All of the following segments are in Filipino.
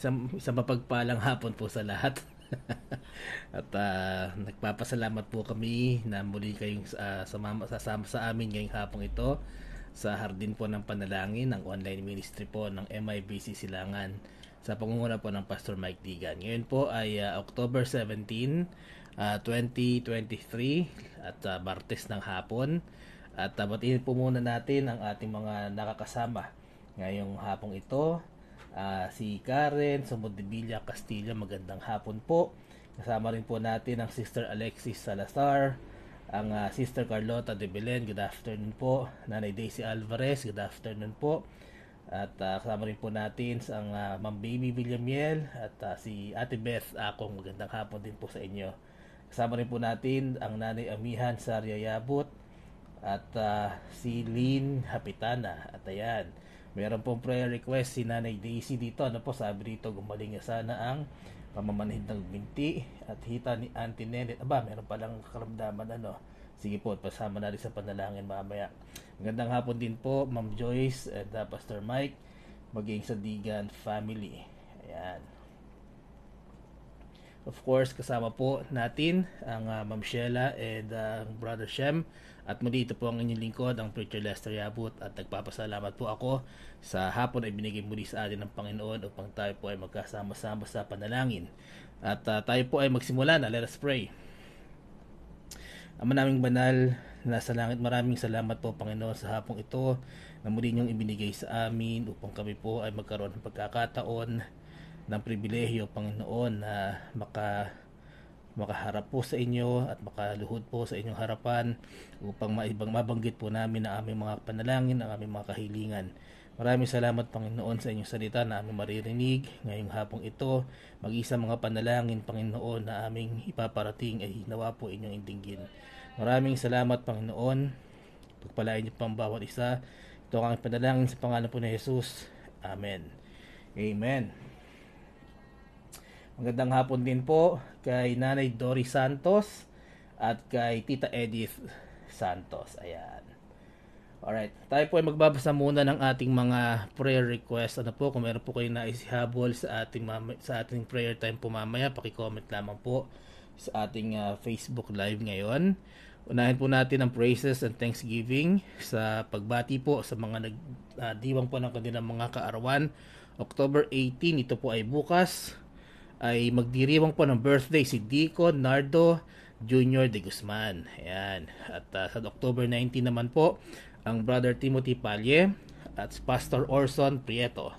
isang mapagpalang hapon po sa lahat. At nagpapasalamat po kami na muli kayong sasama sa amin ngayong hapong ito sa Hardin po ng Panalangin, ng online ministry po ng MIBC Silangan sa pangunguna po ng Pastor Mike Digan. Ngayon po ay October 17, 2023 at Martes ng hapon. At batiin po muna natin ang ating mga nakakasama ngayong hapong ito. Si Karen Sumudibilla Castilla, magandang hapon po. Kasama rin po natin ang Sister Alexis Salazar, ang Sister Carlota de Belen, good afternoon po. Nanay Daisy Alvarez, good afternoon po. At kasama rin po natin ang Ma'am Baby Villamiel at si Ate Beth Akong, magandang hapon din po sa inyo. Kasama rin po natin ang Nanay Amihan Sarya Yabut at si Lynn Hapitana. At ayan, meron pong prayer request si Nanay Daisy dito. Ano po, sabi dito, gumaling niya sana ang pamamanhid ng binti at hita ni Auntie Nenet. Aba, meron palang karamdaman ano. Sige po, pasama natin sa panalangin mamaya. Magandang hapon din po, Ma'am Joyce and Pastor Mike, maging sa Digan family. Ayan. Of course, kasama po natin ang Ma'am Sheila and Brother Shem. At muli ito po ang inyong lingkod, ang Preacher Lester Yabut. At nagpapasalamat po ako sa hapon ay binigay muli sa atin ng Panginoon upang tayo po ay magkasama-sama sa panalangin. At tayo po ay magsimula na. Let us pray. Ama naming banal na sa langit, maraming salamat po Panginoon sa hapong ito na muli niyong ibinigay sa amin upang kami po ay magkaroon ng pagkakataon ng pribilehyo Panginoon na makaharap po sa inyo at makaluhod po sa inyong harapan upang mabanggit po namin ang aming mga panalangin, ang aming mga kahilingan. Maraming salamat Panginoon sa inyong salita na aming maririnig ngayong hapong ito. Mag-isa mga panalangin Panginoon na aming ipaparating ay nawa po inyong intinggin. Maraming salamat Panginoon. Pagpalain niyo pang bawat isa. Ito ang aming panalangin sa pangalan po ni Jesus. Amen. Amen. Magandang hapon din po kay Nanay Dory Santos at kay Tita Edith Santos. Ayan. Alright, tayo po ay magbabasa muna ng ating mga prayer request. Ano po, kung meron po kayo naisihabol sa ating prayer time po mamaya, paki-comment lamang po sa ating Facebook Live ngayon. Unahin po natin ang praises and thanksgiving sa pagbati po sa mga nagdiwang po ng kanilang mga kaarawan. October 18, ito po ay bukas, ay magdiriwang po ng birthday si Deacon Nardo Jr. de Guzman. Ayan. At sa October 19 naman po, ang Brother Timothy Palye at Pastor Orson Prieto.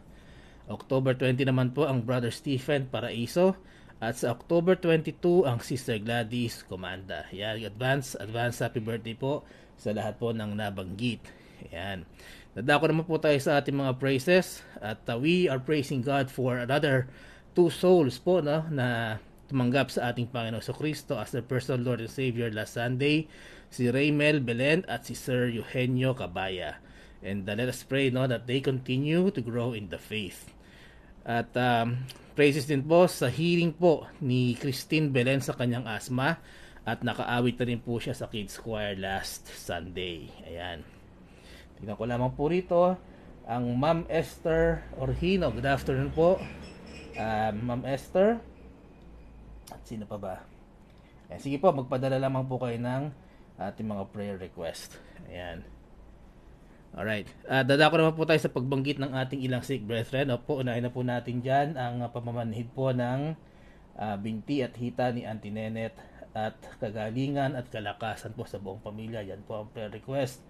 October 20 naman po ang Brother Stephen Paraiso. At sa October 22, ang Sister Gladys Comanda. Ayan, advance happy birthday po sa lahat po ng nabanggit. Ayan. Dadako naman po tayo sa ating mga praises. At we are praising God for another 2 souls po no, na tumanggap sa ating Panginoon Kristo as their personal Lord and Savior last Sunday. Si Raymel Belen at si Sir Eugenio Cabaya. And let us pray no, that they continue to grow in the faith. At praises din po sa healing po ni Christine Belen sa kanyang asthma at nakaawit na rin po siya sa Kids Choir last Sunday. Ayan. Tingnan ko lamang po rito ang Ma'am Esther Orhino. Good afternoon po. Ma'am Esther. At sino pa ba? Ayan, sige po, magpadala lamang po kayo ng ating mga prayer request. Ayan. Alright. Dadako naman po tayo sa pagbanggit ng ating ilang sick brethren. Opo, unahin na po natin dyan ang pamamanhid po ng binti at hita ni Auntie Nenet at kagalingan at kalakasan po sa buong pamilya. Yan po ang prayer request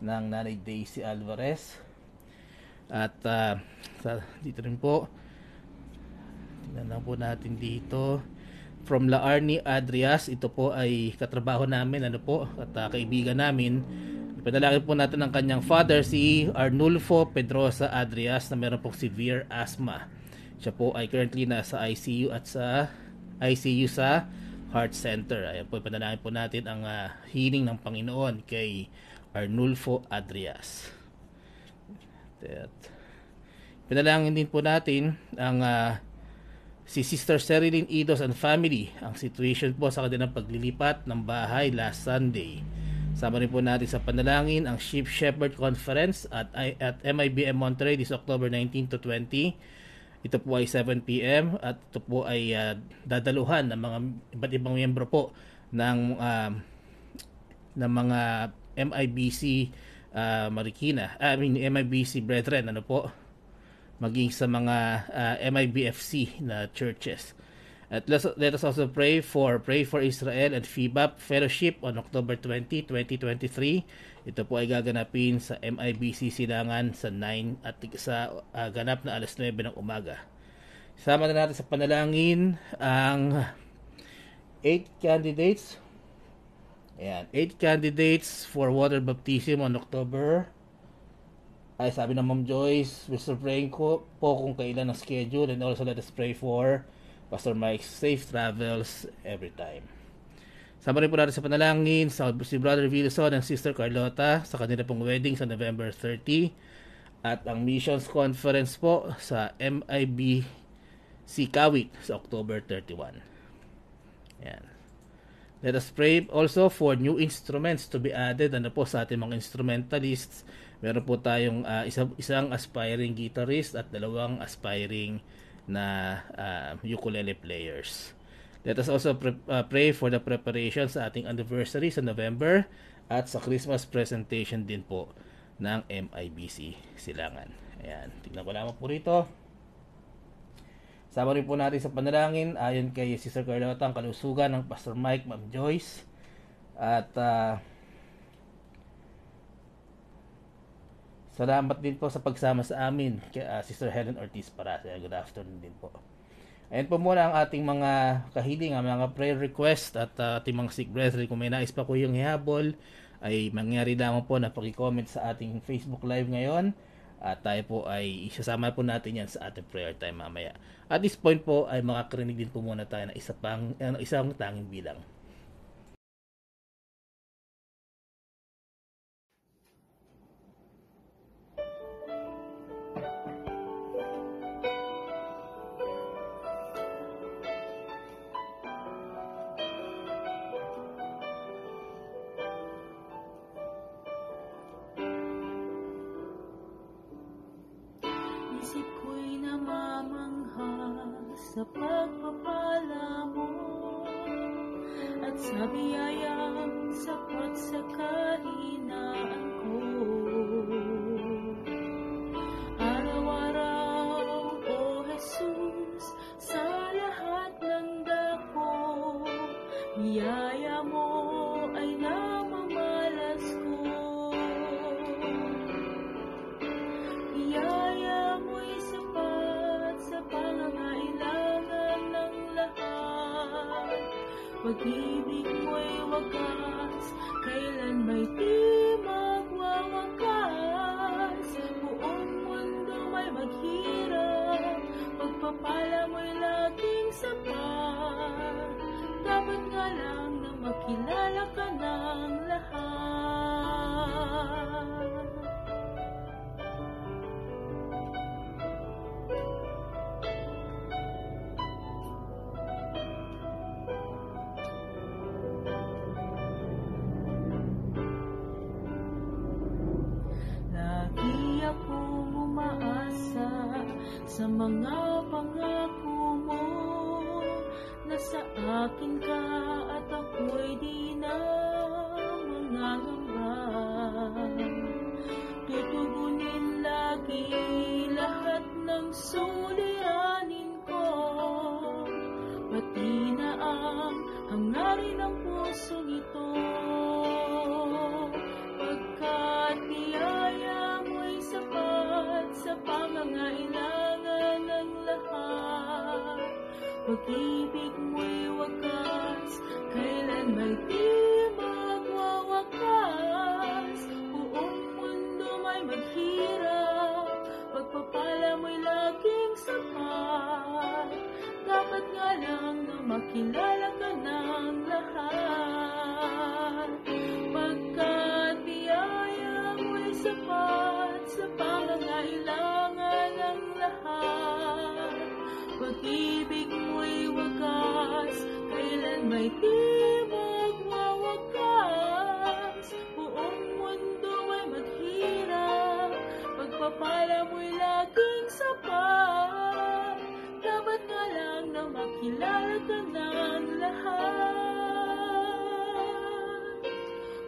ng Nanay Daisy Alvarez. At dito rin po, tingnan lang po natin dito. From La Arnie Adrias, ito po ay katrabaho namin, ano po, at kaibigan namin. Panalangin po natin ang kanyang father, si Arnulfo Pedrosa Adrias, na meron pong severe asthma. Siya po ay currently nasa ICU at sa ICU sa Heart Center. Ayan po, panalangin po natin ang healing ng Panginoon kay Arnulfo Adrias. At panalangin din po natin ang si Sister Sherilyn Idos and family, ang situation po sa kanilang paglilipat ng bahay last Sunday. Sama rin po natin sa panalangin ang Sheep Shepherd Conference at MIBM Monterey this October 19 to 20. Ito po ay 7 p.m. at ito po ay dadaluhan ng mga iba't ibang miyembro po ng mga MIBC Marikina, MIBC Brethren, ano po, maging sa mga MIBFC na churches. At let us also pray for Israel and FIBAP Fellowship on October 20, 2023. Ito po ay gaganapin sa MIBC Silangan sa 9 at sa ganap na alas 9 ng umaga. Sama na natin sa panalangin ang 8 candidates. Ayan, 8 candidates for water baptism on October. Ay, sabi ng Ma'am Joyce, Mr. praying ko po kung kailan ang schedule, and also let us pray for Pastor Mike's safe travels every time. Sama rin po natin sa panalangin si Brother Wilson and Sister Carlota sa kanila pong wedding sa November 30 at ang missions conference po sa MIBC Kawit sa October 31. Yan. Let us pray also for new instruments to be added po sa ating mga instrumentalists. Meron po tayong isang aspiring guitarist at 2 aspiring na ukulele players. Let us also pray for the preparation sa ating anniversary sa November at sa Christmas presentation din po ng MIBC Silangan. Ayan, tignan ko lamang po rito. Sama rin po natin sa panalangin ayon kay Sister Carlota ang kalusugan ng Pastor Mike, Ma'am Joyce, at salamat din po sa pagsama sa amin kay Sister Helen Ortiz Parasa. Good afternoon din po. Ayan po muna ang ating mga kahiling, ang mga prayer request at ating mga sick brethren. Kung may nais pa ko yung ihabol, ay mangyari lamang po na pag-comment sa ating Facebook Live ngayon. At tayo po ay isasama po natin yan sa ating prayer time mamaya. At this point po ay makakarinig din po muna tayo ng isang tanging bilang. Isip ko'y namamangha sa pagpapala mo at sa biyayang sapat sa kahinaan ko. Araw-araw, O Jesus, sa lahat ng dako, biyaya mo ay namamalas ko. Biyaya mo'y sapat sa pangangailangan ng lahat. Pag-ibig mo'y wagas, kailan may di magwawakas. Buong mundo may maghirap, pagpapala mo'y laging sapat. Dapat nga lang na makilala ka ng lahat. Lagi akong umaasa sa mga pangako mo, na sa akin ka at ako'y di na mangangamba. Tutugunin lagi lahat ng suliranin ko, pati na ang hangarin ng pusong ito. Pagkat biyaya mo'y sapat sa pangangailangan ng lahat. Pag-ibig mo'y wagas, kailan may di magwawakas. Buong mundo may maghirap, pagpapala mo'y laging sapat. Dapat nga lang na makilala ka ng lahat. Pagkat biyaya mo'y sapat sa pangangailangan ng lahat. Pag-ibig mo'y wagas, kailan may di magwawakas. Buong mundo ay maghirap, pagpapala mo'y laging sapat. lahat.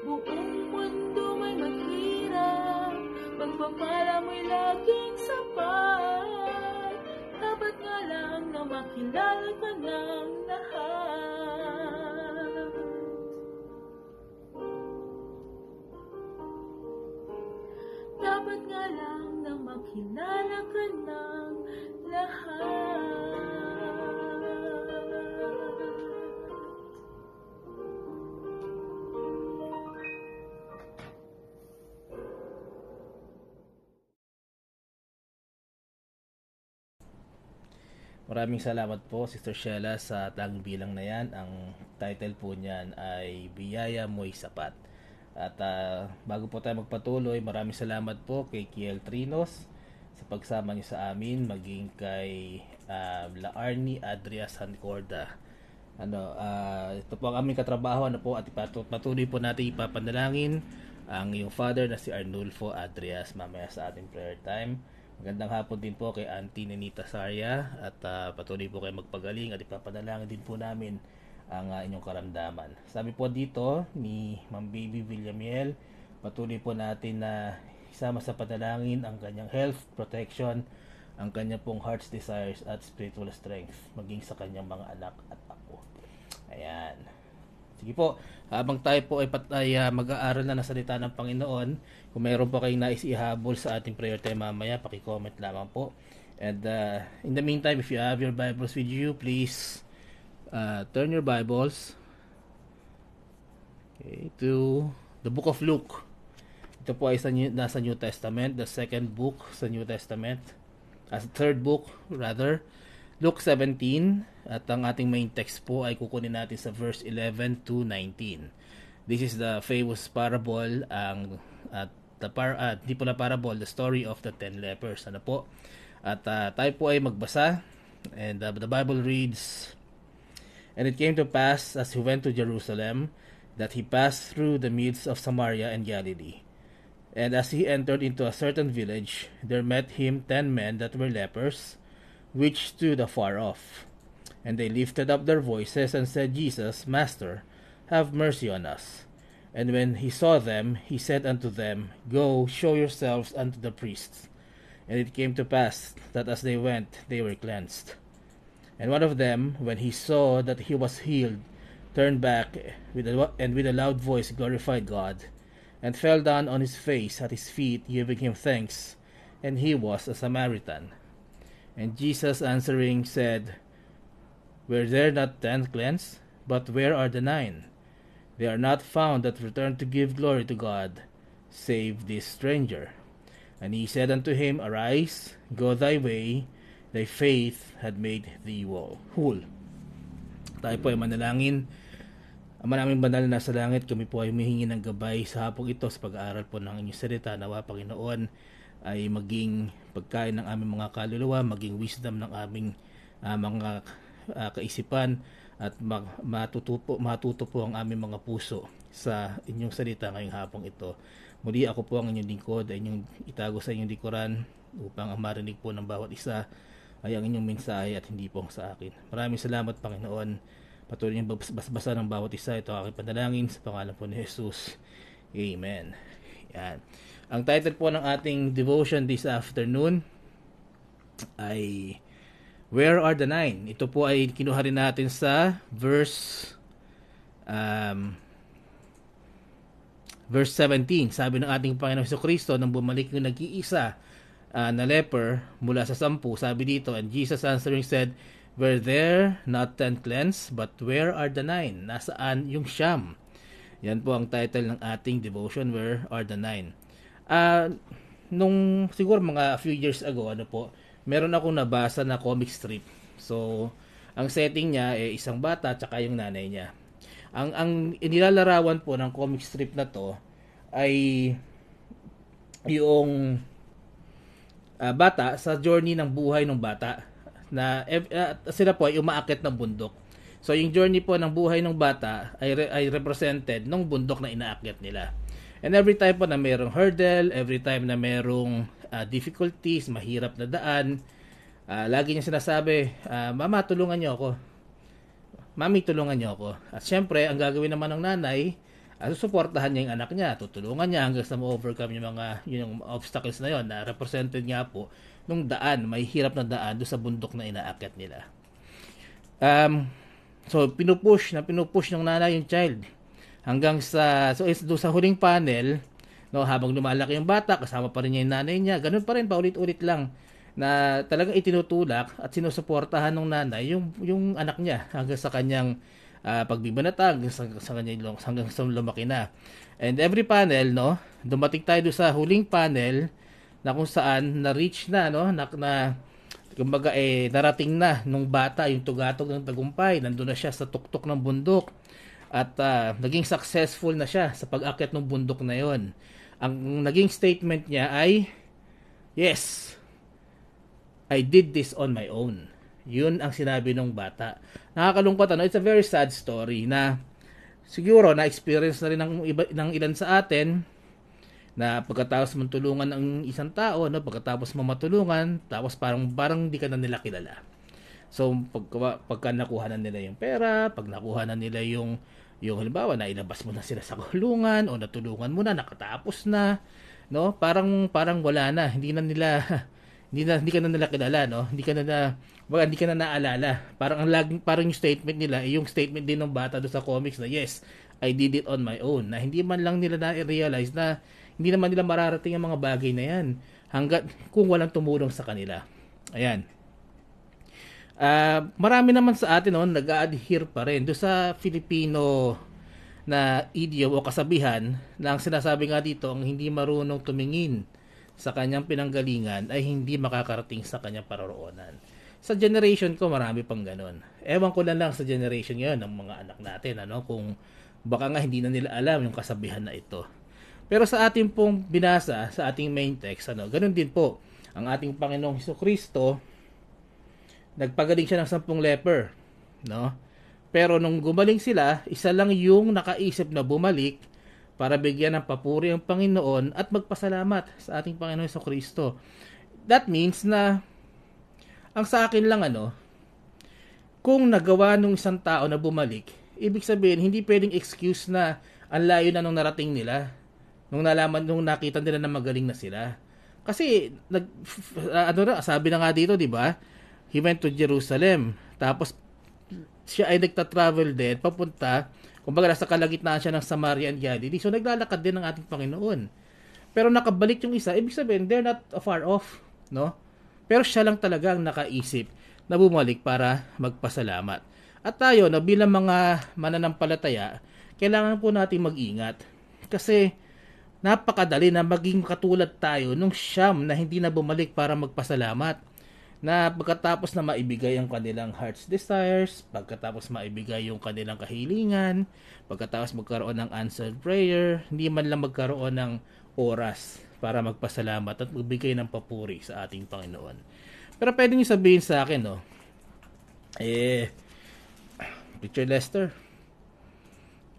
Buong mundo may maghirap, pagpapala mo'y laging sapat. Dapat nga lang na makilala ka ng lahat. Dapat nga lang na makilala ka ng lahat. Maraming salamat po, Sister Sheila, sa tagong bilang na yan. Ang title po niyan ay Biyaya Mo'y Sapat. At bago po tayo magpatuloy, maraming salamat po kay Kiel Trinos sa pagsama niyo sa amin, maging kay Laarni Adria Sancorda. Ito po ang aming katrabaho po, at patuloy po natin ipapanalangin ang iyong father na si Arnulfo Adrias mamaya sa ating prayer time. Magandang hapon din po kay Auntie Nenita Saria, at patuloy po kayo magpagaling at ipapanalangin din po namin ang inyong karamdaman. Sabi po dito ni Ma'am Baby Villamiel, patuloy po natin na isama sa panalangin ang kanyang health, protection, ang kanyang pong heart's desires at spiritual strength, maging sa kanyang mga anak at apo. Ayan. Sige po, habang tayo po ay mag-aaral na ng salita ng Panginoon, kung mayroon pa kayong nais ihabol sa ating prayer time mamaya, paki-comment lamang po. And in the meantime, if you have your Bibles with you, please turn your Bibles to the book of Luke. Ito po ay nasa New Testament, the second book sa New Testament, third book rather, Luke 17, at ang ating main text po ay kukunin natin sa verse 11 to 19. This is the famous parable, the story of the 10 lepers. Ano po? At tayo po ay magbasa, and the Bible reads, "And it came to pass, as he went to Jerusalem, that he passed through the midst of Samaria and Galilee. And as he entered into a certain village, there met him 10 men that were lepers, which stood afar off. And they lifted up their voices and said, Jesus, Master, have mercy on us. And when he saw them, he said unto them, Go, show yourselves unto the priests. And it came to pass that as they went, they were cleansed. And one of them, when he saw that he was healed, turned back, and with a loud voice glorified God, and fell down on his face at his feet, giving him thanks. And he was a Samaritan. And Jesus answering said, Were there not 10 cleansed? But where are the 9? They are not found that returned to give glory to God, save this stranger. And he said unto him, Arise, go thy way, thy faith had made thee whole." Tayo po ay manalangin. Ama naming banal na sa langit, kami po ay humihingi ng gabay sa hapong ito sa pag-aaral po ng inyong salita. Nawa, Panginoon, ay maging pagkain ng aming mga kaluluwa, maging wisdom ng aming mga kaisipan, at matuto po ang aming mga puso sa inyong salita ngayong hapong ito. Muli ako po ang inyong lingkod, ay inyong itago sa inyong likuran upang ang marinig po ng bawat isa ay ang inyong mensahe at hindi po sa akin. Maraming salamat, Panginoon. Patuloy niyong basbasa ng bawat isa. Ito ang aking panalangin sa pangalan po ni Jesus. Amen. Yan. Ang title po ng ating devotion this afternoon ay Where are the 9? Ito po ay kinuha rin natin sa verse 17. Sabi ng ating Panginoon Jesucristo, nang bumalik ng nag-iisa na leper mula sa 10, sabi dito, and Jesus answering said, Were there not 10 cleansed? But where are the 9? Nasaan yung 9? Yan po ang title ng ating devotion, Where are the 9? Nung siguro mga few years ago, meron akong nabasa na comic strip. So, ang setting niya ay isang bata at yung nanay niya. Ang inilalarawan po ng comic strip na to ay yung bata sa journey ng buhay ng bata, na sila po ay umaakyat ng bundok. So yung journey po ng buhay ng bata ay represented ng bundok na inaakyat nila. And every time po na merong hurdle, every time na merong difficulties, mahirap na daan, lagi niya sinasabi, Mama, tulungan niyo ako. Mami, tulungan niyo ako. At syempre, ang gagawin naman ng nanay, susuportahan niya yung anak niya, tutulungan niya hanggang sa ma-overcome yung obstacles na yon na represented nga po nung daan, may hirap na daan doon sa bundok na inaakyat nila. So pinupush ng nanay yung child hanggang sa doon sa huling panel, no, habang lumalaki yung bata, kasama pa rin niya yung nanay niya, ganun pa rin, paulit-ulit lang na talagang itinutulak at sinusuportahan ng nanay yung anak niya hanggang sa kanyang pagbibanatag hanggang sa lumaki na. And every panel, no, dumating tayo doon sa huling panel na kung saan na-reach na, no, na kumbaga narating na nung bata yung tugatog ng tagumpay, nandun na siya sa tuktok ng bundok at naging successful na siya sa pag-akyat ng bundok na yon. Ang naging statement niya ay, yes, I did this on my own. Yun ang sinabi ng bata. Nakakalungkot, ano? It's a very sad story na siguro na-experience na rin ng ilan sa atin na pagkatapos matulungan ng isang tao, no, pagkatapos mamatulungan, tapos parang di ka na nila kilala. So pagka nakuha na nila yung pera, pag nakuha na nila yung halimbawa na ilabas mo na sila sa kulungan o natulungan mo na, nakatapos na, no, parang wala na, hindi ka na nila kilala, no, hindi ka na naalala. Parang yung statement nila, yung statement din ng bata doon sa comics na yes, I did it on my own, na hindi man lang nila na-realize na hindi naman nila mararating ang mga bagay na yan hanggat kung walang tumulong sa kanila. Ayan. Marami naman sa atin, no, nag-adhere pa rin doon sa Filipino na idiom o kasabihan na ang sinasabi nga dito, ang hindi marunong tumingin sa kanyang pinanggalingan ay hindi makakarating sa kanyang paroroonan. Sa generation ko, marami pang ganun. Ewan ko lang sa generation ngayon ng mga anak natin, ano, kung baka nga hindi na nila alam yung kasabihan na ito. Pero sa ating pong binasa, sa ating main text, ano, ganun din po. Ang ating Panginoong Hesukristo, nagpagaling siya ng 10 leper, no? Pero nung gumaling sila, isa lang yung nakaisip na bumalik para bigyan ng papuri ang Panginoon at magpasalamat sa ating Panginoong Hesukristo. That means na ang sa akin lang, ano, kung nagawa nung isang tao na bumalik, ibig sabihin hindi pwedeng excuse na ang layo na nung narating nila, nung nakita nila na magaling na sila. Kasi sabi na nga dito, di ba? He went to Jerusalem, tapos siya ay nagta-travel din papunta, kumbaga nasa kalagitnaan siya ng Samaria and Galilee. So naglalakad din ng ating Panginoon. Pero nakabalik yung isa, ibig sabihin they're not far off, no? Pero siya lang talaga ang nakaisip na bumalik para magpasalamat. At tayo, na bilang mga mananampalataya, kailangan po natin mag-ingat. Kasi napakadali na maging katulad tayo nung siyam na hindi na bumalik para magpasalamat. Na pagkatapos na maibigay ang kanilang heart's desires, pagkatapos maibigay yung kanilang kahilingan, pagkatapos magkaroon ng answered prayer, hindi man lang magkaroon ng oras para magpasalamat at magbigay ng papuri sa ating Panginoon. Pero pwede niyo sabihin sa akin, no, Richard Lester,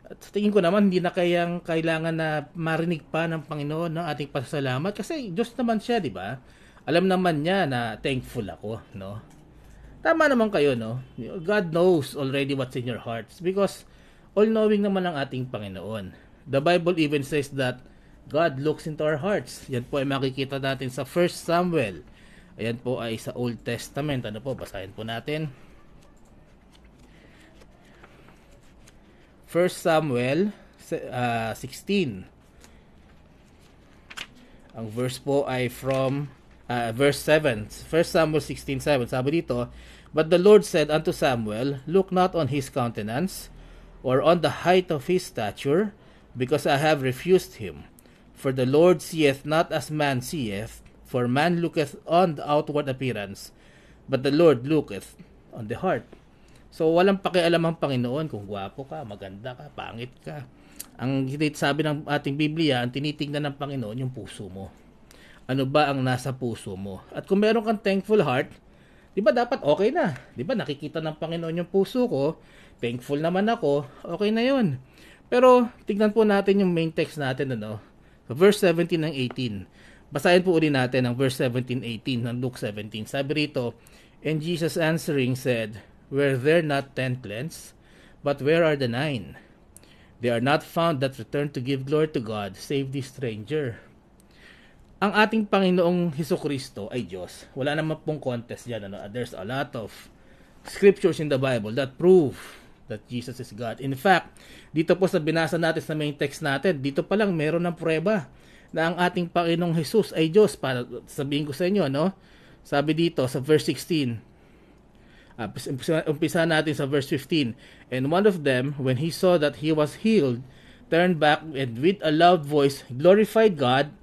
at sa tingin ko naman, hindi na kailangan na marinig pa ng Panginoon ng ating pasasalamat kasi Diyos naman siya, di ba? Alam naman niya na thankful ako, no? Tama naman kayo, no? God knows already what's in your hearts because all-knowing naman ang ating Panginoon. The Bible even says that God looks into our hearts. Yan po ay makikita natin sa 1 Samuel. Ayan po ay sa Old Testament. Ano po? Basahin po natin. 1 Samuel 16. Ang verse po ay from verse 7. 1 Samuel 16:7. Sabi dito, "But the Lord said unto Samuel, Look not on his countenance, or on the height of his stature, because I have refused him. For the Lord seeth not as man seeth, for man looketh on the outward appearance, but the Lord looketh on the heart." So walang pakialam ang Panginoon kung gwapo ka, maganda ka, pangit ka. Ang sabi ng ating Biblia, ang tinitingnan ng Panginoon yung puso mo. Ano ba ang nasa puso mo? At kung meron kang thankful heart, di ba dapat okay na? Di ba nakikita ng Panginoon yung puso ko, thankful naman ako, okay na yun. Pero tignan po natin yung main text natin, ano? Verse 17 and 18. Basahin po ulit natin ang verse 17-18 ng Luke 17. Sabi rito, "And Jesus answering said, Were there not 10 cleansed? But where are the 9? They are not found that return to give glory to God, save this stranger. Ang ating Panginoong Hesukristo ay Diyos. Wala naman pong contest dyan. There's a lot of scriptures in the Bible that prove that Jesus is God. In fact, dito po sa binasa natin sa main text natin, dito pa lang meron ng prueba na ang ating Panginoong Jesus ay Diyos. Para sabihin ko sa inyo, no? Sabi dito sa verse 16, umpisa natin sa verse 15. And one of them, when he saw that he was healed, turned back and with a loud voice glorified God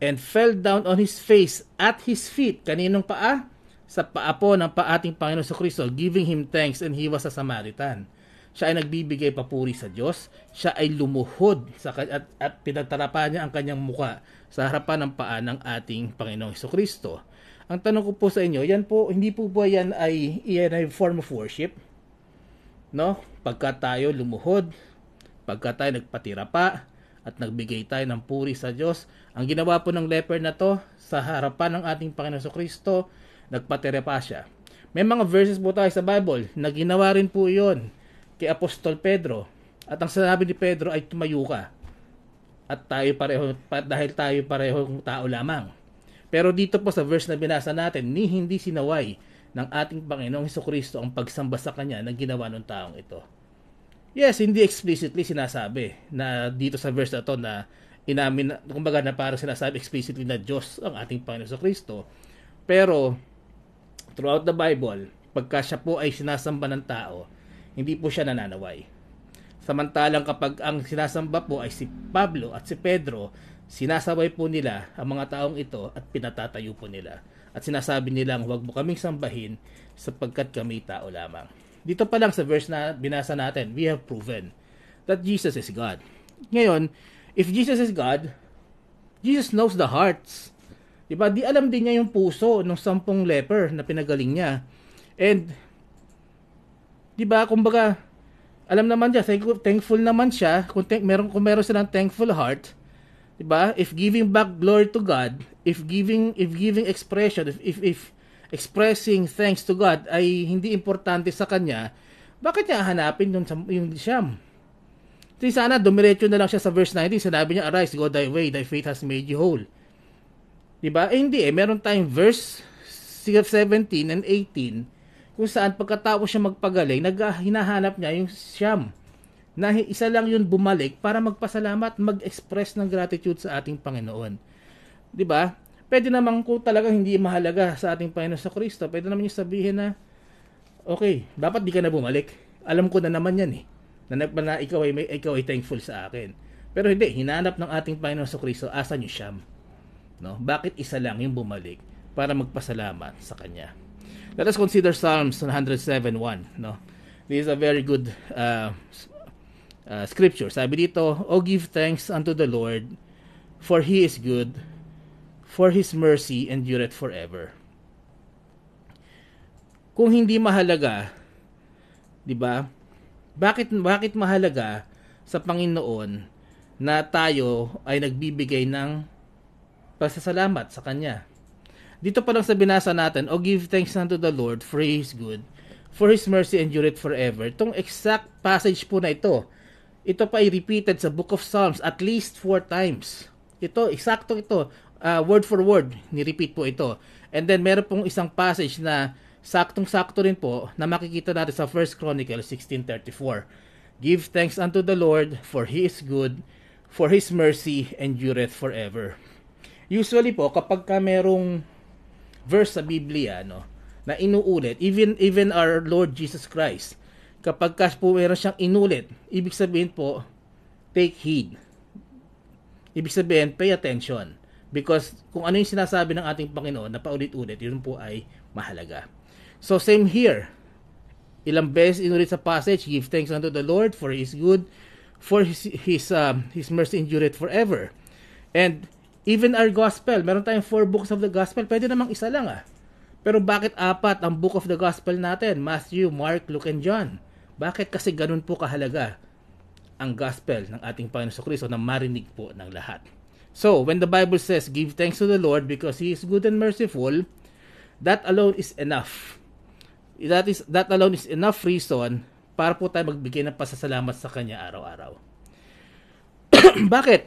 and fell down on his face at his feet. Kaninong paa? Sa paa po ng ating Panginoon sa Kristo, giving him thanks, and he was a Samaritan. Siya ay nagbibigay papuri sa Diyos. Siya ay lumuhod at pinagtarapan niya ang kanyang muka sa harapan ng paa ng ating Panginoong Kristo. Ang tanong ko po sa inyo, yan po, hindi po ba yan ay form of worship? No? Pagka tayo lumuhod, pagka tayo nagpatira pa, at nagbigay tayo ng puri sa Diyos. Ang ginawa po ng leper na to, sa harapan ng ating Panginoon Kristo, nagpatira pa siya. May mga verses po tayo sa Bible na ginawa rin po yon kay Apostol Pedro. At ang sinabi ni Pedro ay tumayo ka. At tayo pareho, dahil tayo parehong tao lamang. Pero dito po sa verse na binasa natin, hindi sinaway ng ating Panginoong Kristo ang pagsamba sa Kanya na ginawa ng taong ito. Yes, hindi explicitly sinasabi na dito sa verse na to na inamin, kumbaga na parang sinasabi explicitly na Diyos ang ating Panginoon Kristo. Pero throughout the Bible, pagka siya po ay sinasamba ng tao, hindi po siya nananaway. Samantalang kapag ang sinasamba po ay si Pablo at si Pedro, sinasabay po nila ang mga taong ito at pinatatayo po nila. At sinasabi nilang, huwag mo kaming sambahin sapagkat kami tao lamang. Dito pa lang sa verse na binasa natin, we have proven that Jesus is God. Ngayon, if Jesus is God, Jesus knows the hearts. Diba? Di alam din niya yung puso ng 10 leper na pinagaling niya. And, diba, kumbaga, alam naman niya, thankful naman siya, kung meron silang thankful heart, diba? If giving back glory to God, if giving expression, if expressing thanks to God ay hindi importante sa kanya, bakit niya hanapin yung siyam? Sana dumiretso na lang siya sa verse 19, sinabi niya, arise, go thy way, thy faith has made you whole. Diba? Hindi meron tayong verse 17 and 18 kung saan pagkatapos siya magpagaling, hinahanap niya yung siyam. Na isa lang yun bumalik para magpasalamat, mag-express ng gratitude sa ating Panginoon. Diba? Pwede naman kung talagang hindi mahalaga sa ating Panginoon sa Kristo, pwede naman yung sabihin na, okay, dapat di ka na bumalik. Alam ko na naman yan na ikaw ay thankful sa akin. Pero hindi, hinanap ng ating Panginoon sa Kristo, asan yung siyam? No? Bakit isa lang yung bumalik para magpasalamat sa Kanya? Let us consider Psalms 107:1. No? This is a very good scripture. Sabi dito, O give thanks unto the Lord, for He is good, for His mercy endureth forever. Kung hindi mahalaga, di ba? Bakit mahalaga sa Panginoon na tayo ay nagbibigay ng pasasalamat sa Kanya? Dito pa lang sa binasa natin, O give thanks unto the Lord, for He is good, for His mercy endureth forever. Itong exact passage po na ito pa ay repeated sa Book of Psalms at least 4 times. Eksakto ito. Word for word, ni-repeat po ito. And then meron pong isang passage na saktong-sakto rin po na makikita natin sa 1 Chronicles 16:34. Give thanks unto the Lord, for He is good, for His mercy endureth forever. Usually po, kapag ka merong verse sa Biblia, na inuulit, even our Lord Jesus Christ, kapag ka po meron siyang inulit, ibig sabihin po, take heed. Ibig sabihin, pay attention. Because kung ano yung sinasabi ng ating Panginoon na paulit-ulit, yun po ay mahalaga. So same here. Ilang beses inulit sa passage, give thanks unto the Lord, for He is good, for His mercy endureth forever. And even our gospel, meron tayong 4 books of the gospel, pwede namang isa lang Pero bakit 4 ang book of the gospel natin? Matthew, Mark, Luke, and John. Bakit? Kasi ganun po kahalaga ang gospel ng ating Panginoon Kristo na marinig po ng lahat. So, when the Bible says, give thanks to the Lord because He is good and merciful, that alone is enough. That alone is enough reason para po tayo magbigay ng pasasalamat sa Kanya araw-araw. Bakit?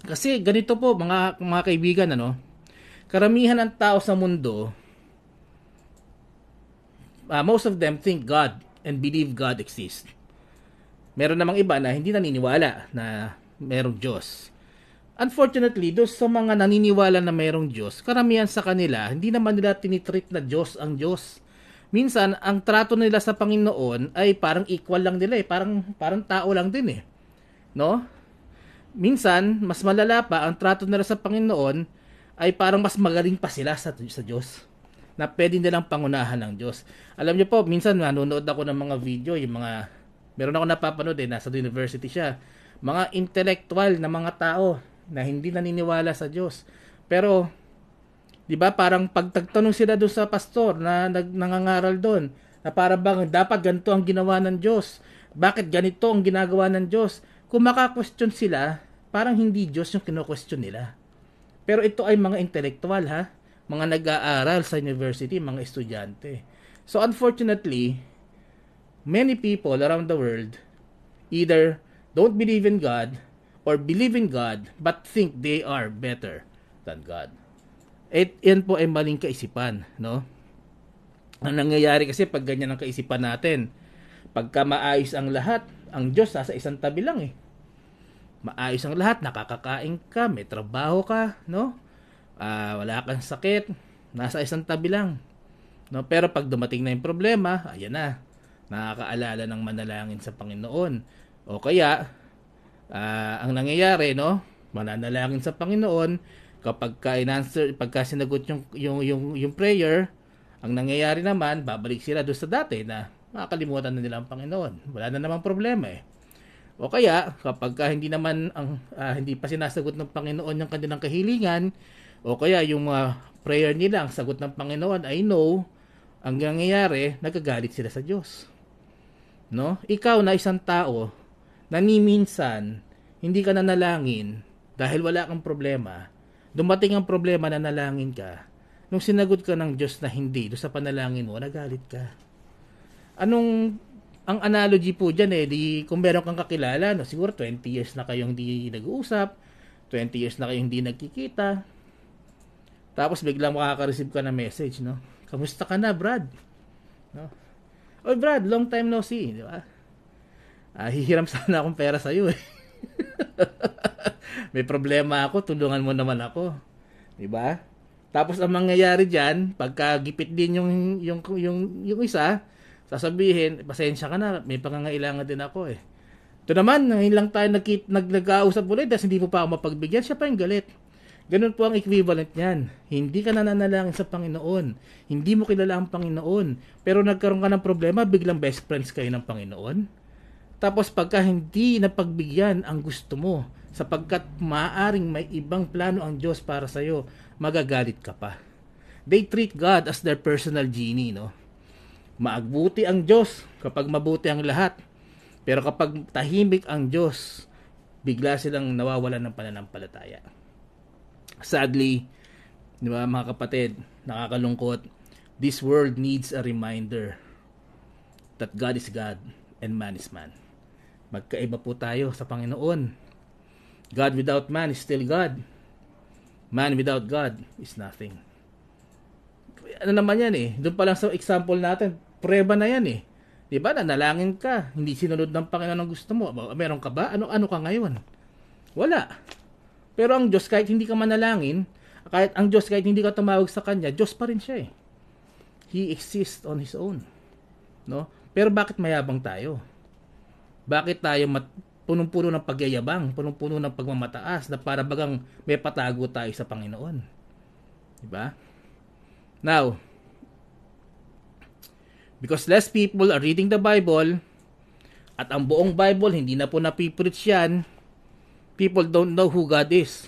Kasi ganito po mga kaibigan, karamihan ng tao sa mundo, most of them think God and believe God exists. Meron namang iba na hindi naniniwala na merong Diyos. Unfortunately, doon sa mga naniniwala na merong Diyos, karamihan sa kanila, hindi naman nila tinitreat na Diyos ang Diyos. Minsan, ang trato nila sa Panginoon ay parang equal lang nila parang tao lang din no? Minsan, mas malala pa, ang trato nila sa Panginoon ay parang mas magaling pa sila sa Diyos, na pwede nilang pangunahan ng Diyos. Alam niyo po, minsan nanonood ako ng mga video, meron ako napapanood nasa university siya, mga intellectual na mga tao na hindi naniniwala sa Diyos. Pero, di ba, parang pagtagtanong sila doon sa pastor na nangangaral doon, na para bang dapat ganito ang ginawa ng Diyos, bakit ganito ang ginagawa ng Diyos, kung maka-question sila, parang hindi Diyos yung kino-question nila. Pero ito ay mga intellectual, mga nag-aaral sa university, mga estudyante. So unfortunately, many people around the world either don't believe in God or believe in God but think they are better than God. Yan po ay maling kaisipan, no? Ang nangyayari kasi pag ganyan ang kaisipan natin, pagka maayos ang lahat, ang Diyos nasa isang tabi lang Maayos ang lahat, nakakakain ka, may trabaho ka, no? Wala kang sakit, nasa isang tabi lang. No? Pero pag dumating na yung problema, ayan na, nakakaalala ng manalangin sa Panginoon. O kaya, ang nangyayari, mananalangin sa Panginoon, pagka sinagot yung prayer, ang nangyayari naman, babalik sila doon sa dati na makakalimutan na nila ang Panginoon. Wala na namang problema O kaya, kapag hindi naman hindi pa sinasagot ng Panginoon yung kanilang kahilingan, o kaya yung prayer nila, ang sagot ng Panginoon ay no, ang nangyayari, nagagalit sila sa Diyos. No? Ikaw na isang tao na ni minsan hindi ka nanalangin dahil wala kang problema, dumating ang problema, nanalangin ka, nung sinagot ka ng Diyos na hindi, doon sa panalangin mo, nagalit ka. Ang analogy po dyan kung meron kang kakilala, siguro 20 years na kayong hindi nag-uusap, 20 years na kayong hindi nagkikita, tapos biglang makaka-receive ka ng message, kamusta ka na, Brad? Oy, Brad, long time no see, di ba? Hihiram sana akong pera sa iyo May problema ako, tulungan mo naman ako, di ba? Tapos ang mangyayari diyan, pagka gipit din yung isa, sasabihin, pasensya ka na, may pangangailangan din ako Ito naman, ngayon lang tayo nag-ausap ulit, dahil hindi mo pa ako mapagbigyan, siya pa yung galit. Ganun po ang equivalent niyan. Hindi ka nananalangin sa Panginoon. Hindi mo kilala ang Panginoon. Pero nagkaroon ka ng problema, biglang best friends kayo ng Panginoon. Tapos pagka hindi napagbigyan ang gusto mo, sapagkat maaaring may ibang plano ang Diyos para sa iyo, magagalit ka pa. They treat God as their personal genie, Maagbuti ang Diyos kapag mabuti ang lahat. Pero kapag tahimik ang Diyos, bigla silang nawawalan ng pananampalataya. Sadly, di ba, mga kapatid, nakakalungkot, this world needs a reminder that God is God and man is man. Magkaiba po tayo sa Panginoon. God without man is still God. Man without God is nothing. Ano naman yan Doon pa lang sa example natin, prueba na yan Di ba? Nanalangin ka, hindi sinunod ng Panginoon ang gusto mo. Meron ka ba? Ano ka ngayon? Wala. Pero ang Diyos, kahit hindi ka manalangin, kahit hindi ka tumawag sa Kanya, Diyos pa rin siya He exists on His own. No? Pero bakit mayabang tayo? Bakit tayo punong-puno ng pagyayabang, punong-puno ng pagmamataas, na para bagang may patago tayo sa Panginoon? Diba? Now, because less people are reading the Bible, at ang buong Bible, hindi na po napipreach yan, people don't know who God is.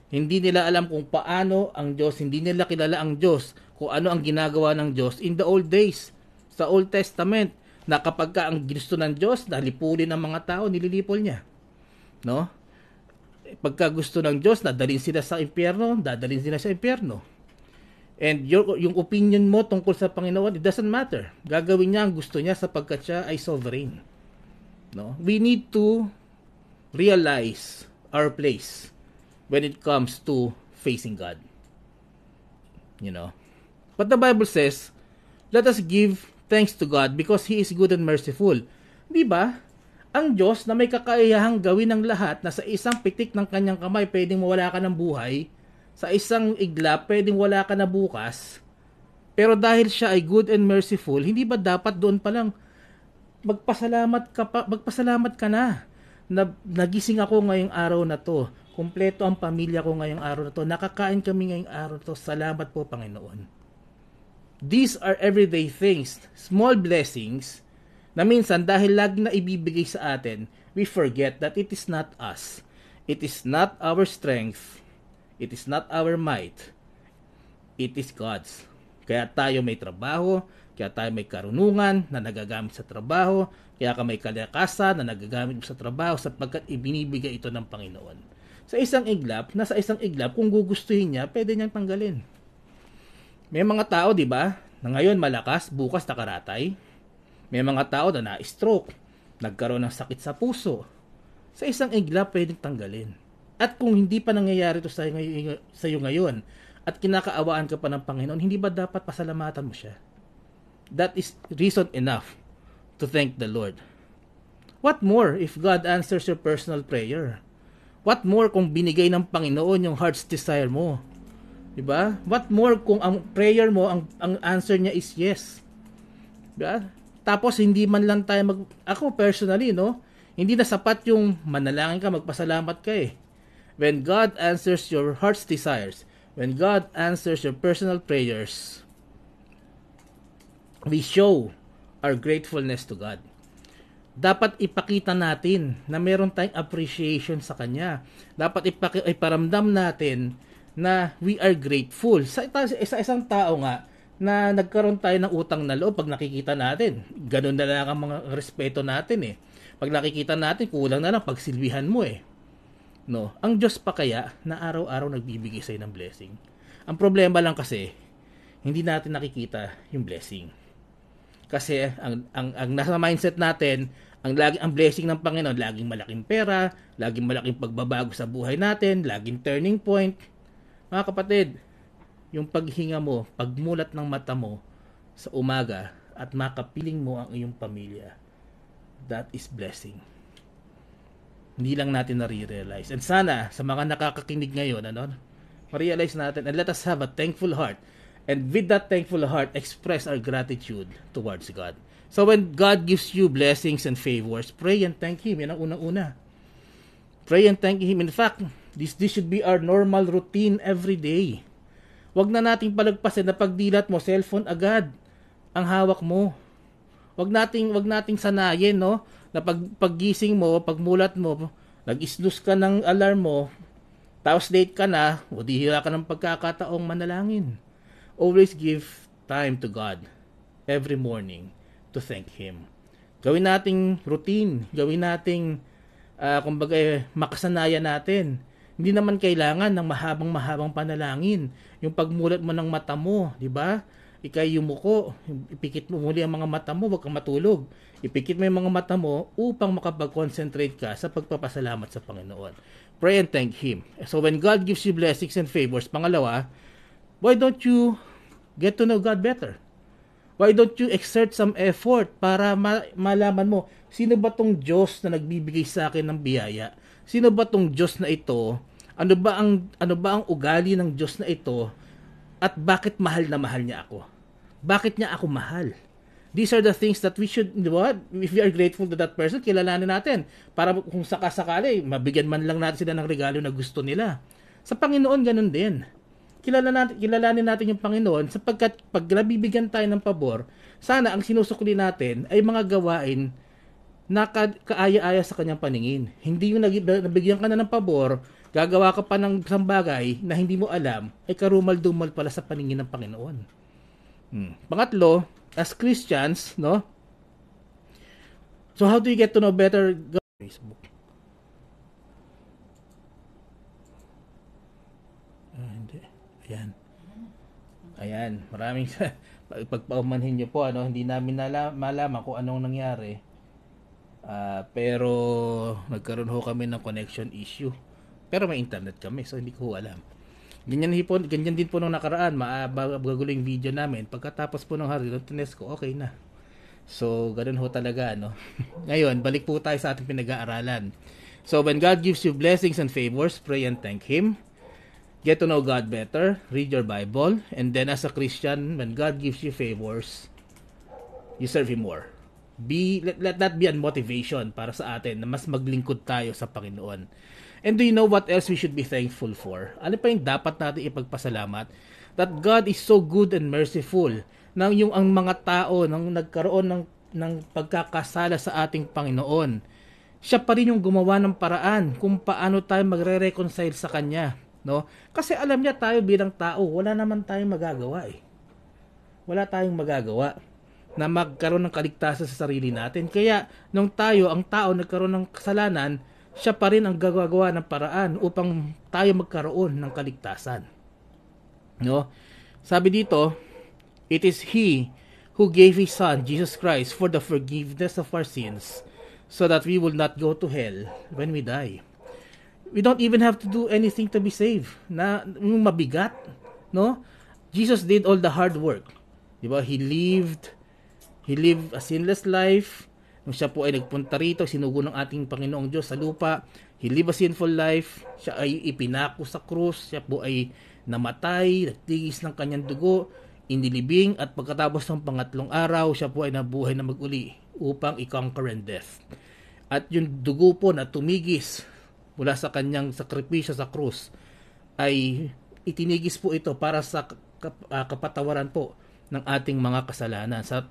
Hindi nila alam kung paano ang Diyos, hindi nila kilala ang Diyos, kung ano ang ginagawa ng Diyos in the old days, sa Old Testament, na kapag ka ang gusto ng Diyos, nalipulin ng mga tao, nililipol niya. No? Pagka gusto ng Diyos, dadalhin sila sa impyerno, dadalhin sila sa impyerno. And yung opinion mo tungkol sa Panginoon, it doesn't matter. Gagawin niya ang gusto niya sapagkat siya ay sovereign. No? We need to realize our place when it comes to facing God. You know. But the Bible says, let us give thanks to God because He is good and merciful. Di ba? Ang Diyos na may kakayahang gawin ng lahat na sa isang pitik ng kanyang kamay pwedeng mawala ka ng buhay, sa isang iglap pwedeng wala ka na bukas, pero dahil siya ay good and merciful, hindi ba dapat doon pa lang magpasalamat ka na nagising ako ngayong araw na to, kumpleto ang pamilya ko ngayong araw na to, nakakain kami ngayong araw na to, salamat po Panginoon. These are everyday things, small blessings, na minsan dahil lagi na ibibigay sa atin, we forget that it is not us. It is not our strength. It is not our might. It is God's. Kaya tayo may trabaho, kaya tayo may karunungan na nagagamit sa trabaho, kaya ka may kalakasan na nagagamit sa trabaho sapagkat ibinibigay ito ng Panginoon. Sa isang iglap, kung gugustuhin niya, pwede niyang tanggalin. May mga tao, di ba, na ngayon malakas, bukas nakaratay. May mga tao na na-stroke, nagkaroon ng sakit sa puso. Sa isang iglap, pwedeng tanggalin. At kung hindi pa nangyayari ito sa iyo ngayon, at kinakaawaan ka pa ng Panginoon, hindi ba dapat pasalamatan mo siya? That is reason enough to thank the Lord. What more if God answers your personal prayer? What more kung binigay ng Panginoon yung heart's desire mo? Diba? What more kung ang prayer mo, ang answer niya is yes? Diba? Tapos hindi man lang tayo ako personally, no? Hindi na sapat yung manalangin ka, magpasalamat ka eh. When God answers your heart's desires, when God answers your personal prayers, we show our gratefulness to God. Dapat ipakita natin na meron tayong appreciation sa Kanya. Dapat iparamdam natin na we are grateful. Sa isang tao nga na nagkaroon tayo ng utang na loob, pag nakikita natin, ganun na lang ang mga respeto natin eh. Pag nakikita natin, kulang na lang pagsilbihan mo eh. No, ang Diyos pa kaya na araw-araw nagbibigay sa ng blessing. Ang problema lang kasi hindi natin nakikita yung blessing. Kasi ang nasa mindset natin, ang blessing ng Panginoon, laging malaking pera, laging malaking pagbabago sa buhay natin, laging turning point. Mga kapatid, yung paghinga mo, pagmulat ng mata mo sa umaga at makapiling mo ang iyong pamilya, that is blessing. Hindi lang natin nare-realize. And sana, sa mga nakakakinig ngayon, ma-realize natin, and let us have a thankful heart. And with that thankful heart, express our gratitude towards God. So when God gives you blessings and favors, pray and thank Him. Yan ang unang-una. Pray and thank Him. In fact, this should be our normal routine every day. Wag na nating palagpasin na pagdilat mo, cellphone agad ang hawak mo. Wag nating sanayin, no? Na paggising mo, pagmulat mo, nag-snooze ka ng alarm mo, tapos late ka na, o dihira ka ng pagkakataong manalangin. Always give time to God every morning to thank Him. Gawin nating routine, gawin nating makasanayan natin. Hindi naman kailangan ng mahabang panalangin. Yung pagmulat mo ng mata mo, di ba? Ikay yumuko, ipikit mo muli ang mga mata mo, huwag kang matulog. Ipikit mo yung mga mata mo upang makapag-concentrate ka sa pagpapasalamat sa Panginoon. Pray and thank Him. So when God gives you blessings and favors, pangalawa, why don't you get to know God better? Why don't you exert some effort para malaman mo, sino ba tong Diyos na nagbibigay sa akin ng biyaya? Sino ba tong Diyos na ito? Ano ba ang ugali ng Diyos na ito? At bakit mahal na mahal niya ako? Bakit niya ako mahal? These are the things that we should, if we are grateful to that person, kilalanin natin. Para kung sakasakali, mabigyan man lang natin sila ng regalo na gusto nila. Sa Panginoon, ganun din. Kilalanin natin yung Panginoon sapagkat pag nabibigyan tayo ng pabor, sana ang sinusukli natin ay mga gawain na kaaya-aya sa kanyang paningin. Hindi yung nabigyan ka na ng pabor, gagawa ka pa ng isang bagay na hindi mo alam, ay karumal-dumal pala sa paningin ng Panginoon. Pangatlo, as Christians, no? So how do you get to know better God? Facebook. Hindi. Ayan. Ayan, maraming pagpaumanhin nyo po, ano, hindi namin malaman kung anong nangyari. Pero nagkaroon ho kami ng connection issue. Pero may internet kami, so hindi ko alam. Ganyan din po nung nakaraan, mabagulo yung video namin. Pagkatapos po ng tines ko, okay na. So, ganun ho talaga, no? Ngayon, balik po tayo sa ating pinag-aaralan. So, when God gives you blessings and favors, pray and thank Him. Get to know God better, read your Bible, and then as a Christian, when God gives you favors, you serve Him more. Let that be a motivation para sa atin na mas maglingkod tayo sa Panginoon. And do you know what else we should be thankful for? Ano pa yung dapat natin ipagpasalamat? That God is so good and merciful na yung ang mga tao nang nagkaroon ng pagkakasala sa ating Panginoon, siya pa rin yung gumawa ng paraan kung paano tayo magre-reconcile sa Kanya. No? Kasi alam niya tayo bilang tao, wala naman tayong magagawa eh. Wala tayong magagawa na magkaroon ng kaligtasan sa sarili natin. Kaya nung ang tao nagkaroon ng kasalanan, siya pa rin ang gagawa ng paraan upang tayo magkaroon ng kaligtasan. No? Sabi dito, it is He who gave His Son, Jesus Christ, for the forgiveness of our sins, so that we will not go to hell when we die. We don't even have to do anything to be saved. Na yung mabigat, no? Jesus did all the hard work. Diba? He lived a sinless life. Nung siya po ay nagpunta rito, sinugo ng ating Panginoong Diyos sa lupa. He lived a sinful life. Siya ay ipinako sa krus. Siya po ay namatay, nagtigis ng kanyang dugo, inilibing, at pagkatapos ng pangatlong araw, siya po ay nabuhay na maguli upang i-conquer and death. At yung dugo po na tumigis mula sa kanyang sakripisyo sa krus, ay itinigis po ito para sa kapatawaran po ng ating mga kasalanan. Sa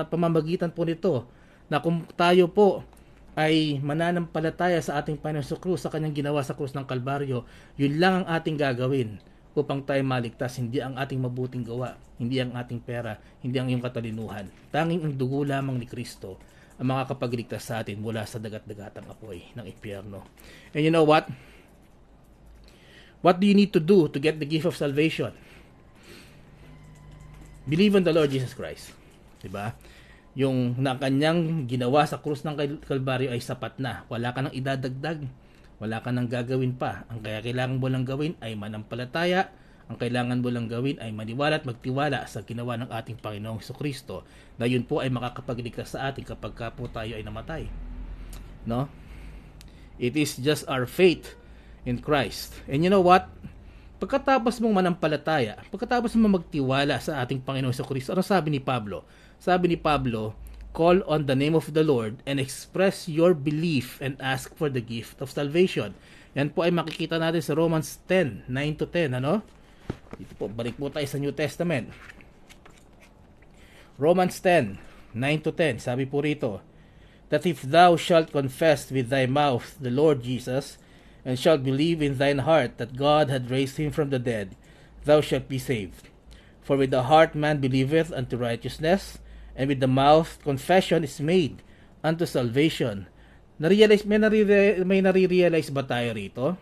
pamamagitan po nito, na kung tayo po ay mananampalataya sa ating Panginoon sa krus, sa kanyang ginawa sa krus ng Kalbaryo, yun lang ang ating gagawin upang tayo maligtas. Hindi ang ating mabuting gawa, hindi ang ating pera, hindi ang iyong katalinuhan. Tanging ang dugo lamang ni Kristo ang makakapagligtas sa atin mula sa dagat-dagatang apoy ng impyerno. And you know what? What do you need to do to get the gift of salvation? Believe in the Lord Jesus Christ. Diba? Yung na kanyang ginawa sa krus ng Kalbaryo ay sapat na. Wala ka nang idadagdag. Wala ka nang gagawin pa. Ang kaya kailangan mo lang gawin ay manampalataya. Ang kailangan mo lang gawin ay maniwala at magtiwala sa ginawa ng ating Panginoong Jesucristo, na yun po ay makakapagligtas sa atin kapag ka po tayo ay namatay. No? It is just our faith in Christ. And you know what? Pagkatapos mong manampalataya, pagkatapos mong magtiwala sa ating Panginoong Jesucristo, ano sabi ni Pablo? Sabi ni Pablo, call on the name of the Lord and express your belief and ask for the gift of salvation. Yan po ay makikita natin sa Romans 10, 9-10, ano? Dito po, balik po tayo sa New Testament. Romans 10, 9-10, sabi po rito, that if thou shalt confess with thy mouth the Lord Jesus, and shalt believe in thine heart that God had raised him from the dead, thou shalt be saved. For with the heart man believeth unto righteousness, and with the mouth confession is made unto salvation. May nare-realize ba tayo rito?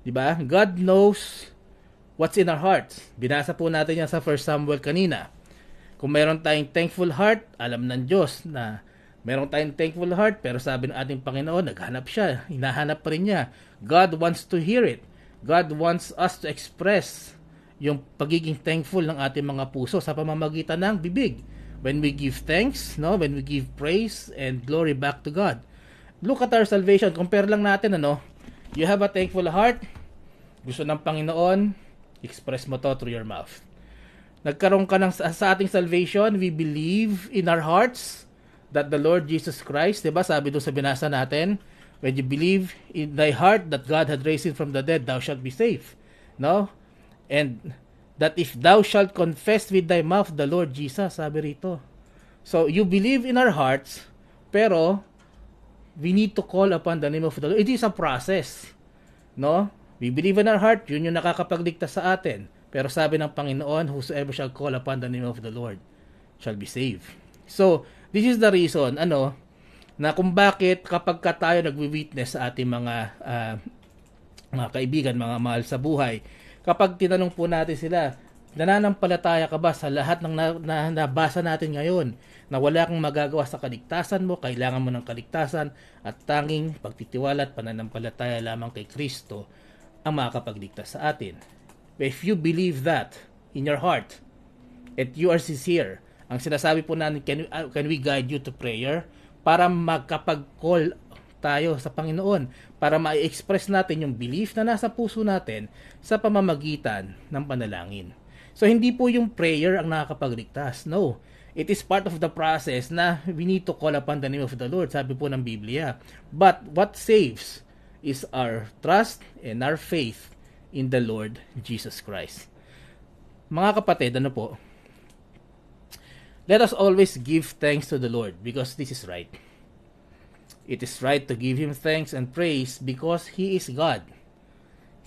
Diba? God knows what's in our hearts. Binasa po natin yan sa 1 Samuel kanina. Kung meron tayong thankful heart, alam ng Diyos na meron tayong thankful heart, pero sabi ng ating Panginoon, naghanap siya, hinahanap pa rin niya. God wants to hear it. God wants us to express yung pagiging thankful ng ating mga puso sa pamamagitan ng bibig. When we give thanks, no, when we give praise and glory back to God. Look at our salvation. Compare lang natin, ano? You have a thankful heart. Gusto ng Panginoon, express mo to through your mouth. Nagkaroon ka sa ating salvation, we believe in our hearts that the Lord Jesus Christ, diba? Sabi doon sa binasa natin, when you believe in thy heart that God had raised him from the dead, thou shalt be saved. No? And that if thou shalt confess with thy mouth the Lord Jesus, sabi rito. So, you believe in our hearts, pero we need to call upon the name of the Lord. It is a process. No? We believe in our heart, yun yung nakakapagligtas sa atin. Pero sabi ng Panginoon, whosoever shall call upon the name of the Lord shall be saved. So, this is the reason, na kung bakit kapag tayo nagwi-witness sa ating mga kaibigan, mga mahal sa buhay, kapag tinanong po natin sila, Nananampalataya ka ba sa lahat ng nabasa natin ngayon na wala kang magagawa sa kaligtasan mo, kailangan mo ng kaligtasan at tanging pagtitiwala at pananampalataya lamang kay Kristo ang makakapagligtas sa atin? If you believe that in your heart at you are sincere, ang sinasabi po natin, can we guide you to prayer para magkapag-call tayo sa Panginoon, para ma-express natin yung belief na nasa puso natin sa pamamagitan ng panalangin. So, hindi po yung prayer ang nakakapagligtas. No. It is part of the process na we need to call upon the name of the Lord. Sabi po ng Biblia. But what saves is our trust and our faith in the Lord Jesus Christ. Mga kapatid, ano po? Let us always give thanks to the Lord because this is right. It is right to give Him thanks and praise because He is God.